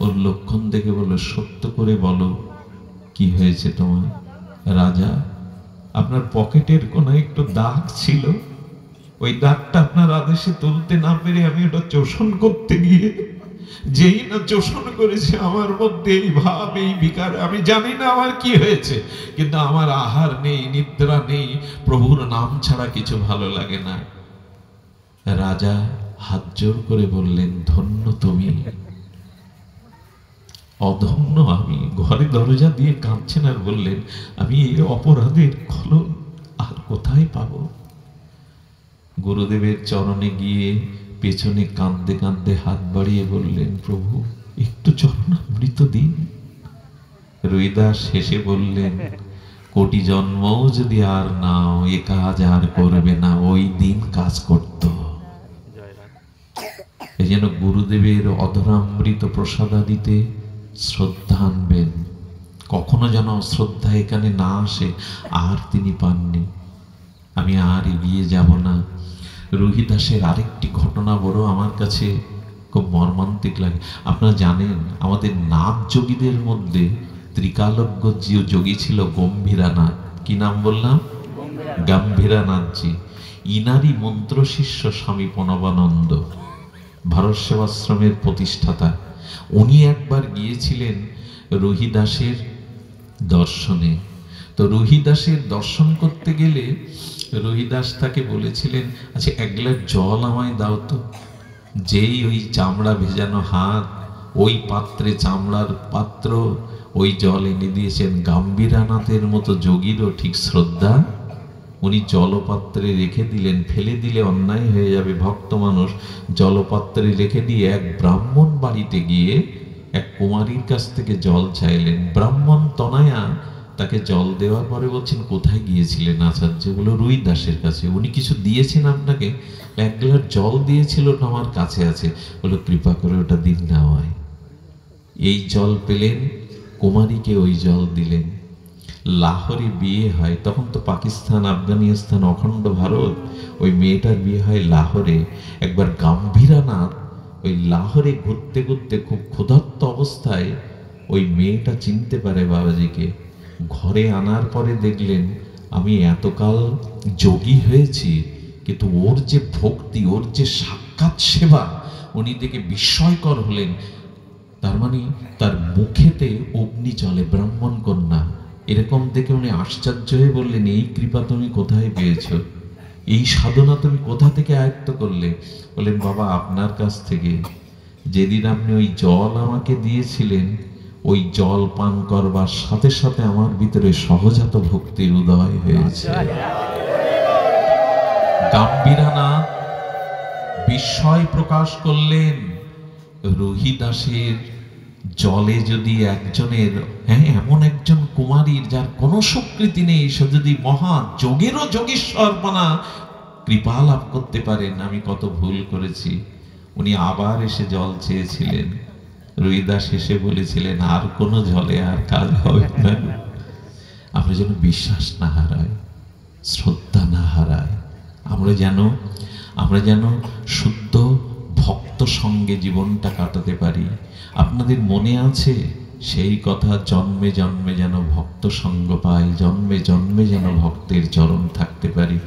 ওর লক্ষণ দেখে বলল, সত্য করে বলো কি হয়েছে তোমার। রাজা, আপনার পকেটের কোনো একটু দাগ ছিল, ওই দাগটা আপনার আদেশে তুলতে না পেরে আমি ওটা চোষণ করতে গিয়ে, যেই না চোষণ করেছে আমার মধ্যে এই ভাব, এই বিকার, আমি জানি না আমার কি হয়েছে, কিন্তু আমার আহার নেই, নিদ্রা নেই, প্রভুর নাম ছাড়া কিছু ভালো লাগে না। রাজা হাত জোর করে বললেন, ধন্য তুমি, অধন্য আমি। ঘরে দরজা দিয়ে কাঁদছেন আর বললেন, আমি এই অপরাধের ফলন আর কোথায় পাবো। গুরুদেবের চরণে গিয়ে পেছনে কাঁদতে কাঁদতে হাত বাড়িয়ে বললেন, প্রভু একটু চরণামৃত দিন। রবিদাস হেসে বললেন, কোটি জন্মও যদি আর নাও, এ কাজ আর করবে না, ওই দিন কাজ করত। এই যেন গুরুদেবের অধরামৃত প্রসাদাদিতে শ্রদ্ধা আনবেন, কখনো যেন অশ্রদ্ধা এখানে না আসে, আর তিনি পাননি। আমি আর এগিয়ে যাব না। রোহিদাসের আরেকটি ঘটনা বড় আমার কাছে খুব মর্মান্তিক লাগে। আপনারা জানেন আমাদের নাথ যোগীদের মধ্যে ত্রিকালজ্ঞ যে যোগী ছিল গম্ভীরানাথ। কি নাম বললাম? গম্ভীরানাথজি। ইনারই মন্ত্র শিষ্য স্বামী প্রণবানন্দ, ভারত সেবাশ্রমের প্রতিষ্ঠাতা। উনি একবার গিয়েছিলেন রোহিদাসের দর্শনে। তো রোহিদাসের দর্শন করতে গেলে রোহিদাস তাকে বলেছিলেন, আচ্ছা এক গ্লাস জল আমায় দাও তো। যেই ওই চামড়া ভেজানো হাত, ওই পাত্রে, চামড়ার পাত্র, ওই জল এনে দিয়েছেন। গম্ভীরানাথের মতো যোগীরও ঠিক শ্রদ্ধা। উনি জলপাত্রে রেখে দিলেন, ফেলে দিলে অন্যায় হয়ে যাবে, ভক্ত মানুষ। জলপাত্রে রেখে দিয়ে এক ব্রাহ্মণ বাড়িতে গিয়ে এক কুমারীর কাছ থেকে জল চাইলেন। ব্রাহ্মণ তনয়া তাকে জল দেওয়ার পরে বলছেন, কোথায় গিয়েছিলেন আচার্য? বলো রোহিদাসের কাছে। উনি কিছু দিয়েছেন আপনাকে? এক গ্লাস জল দিয়েছিল, ওটা আমার কাছে আছে। বলো কৃপা করে ওটা দিন না হয়। এই জল পেলেন, কুমারীকে ওই জল দিলেন। লাহোরে বিয়ে হয়, তখন তো পাকিস্তান, আফগানিস্তান, অখণ্ড ভারত। ওই মেয়েটার বিয়ে হয় লাহোরে। একবার গম্ভীরানাথ ওই লাহোরে ঘুরতে ঘুরতে খুব ক্ষুধার্ত অবস্থায় ওই মেয়েটা চিনতে পারে বাবাজিকে। ঘরে আনার পরে দেখলেন, আমি এতকাল যোগী হয়েছি, কিন্তু ওর যে ভক্তি, ওর যে সাক্ষাৎ সেবা, উনি দেখে বিস্ময়কর হলেন। তার মানে তার মুখেতে অগ্নি চলে, ব্রাহ্মণ কন্যা। এরকম দেখে উনি আশ্চর্য হয়ে বললেন, এই কৃপা তুমি কোথায় পেয়েছো? এই সাধনা তুমি কোথা থেকে আয়ত্ত করলে? বললেন, বাবা আপনার কাছ থেকে। যেদিন আপনি ওই জল আমাকে দিয়েছিলেন, ওই জল পান করবার সাথে সাথে আমার ভিতরে সহজাত ভক্তির উদয় হয়েছে। গম্ভীরানাথ বিস্ময় প্রকাশ করলেন, রোহিদাসের জলে যদি একজনের, হ্যাঁ এমন একজন কুমারীর যার কোনো স্বীকৃতি নেই, সে যদি মহা যোগেরও যোগীশ্বর মানা কৃপা লাভ করতে পারেন, আমি কত ভুল করেছি। উনি আবার এসে জল চেয়েছিলেন। রোহিদাস এসে বলেছিলেন, আর কোনো জলে আর কাজ হবে না। আমরা যেন বিশ্বাস না হারাই, শ্রদ্ধা না হারাই। আমরা যেন শুদ্ধ ভক্ত সঙ্গে জীবনটা কাটাতে পারি। আপনাদের মনে আছে সেই কথা, জন্মে জন্মে যেন ভক্ত সঙ্গ পাই, জন্মে জন্মে যেন ভক্তের চরণ থাকতে পারি।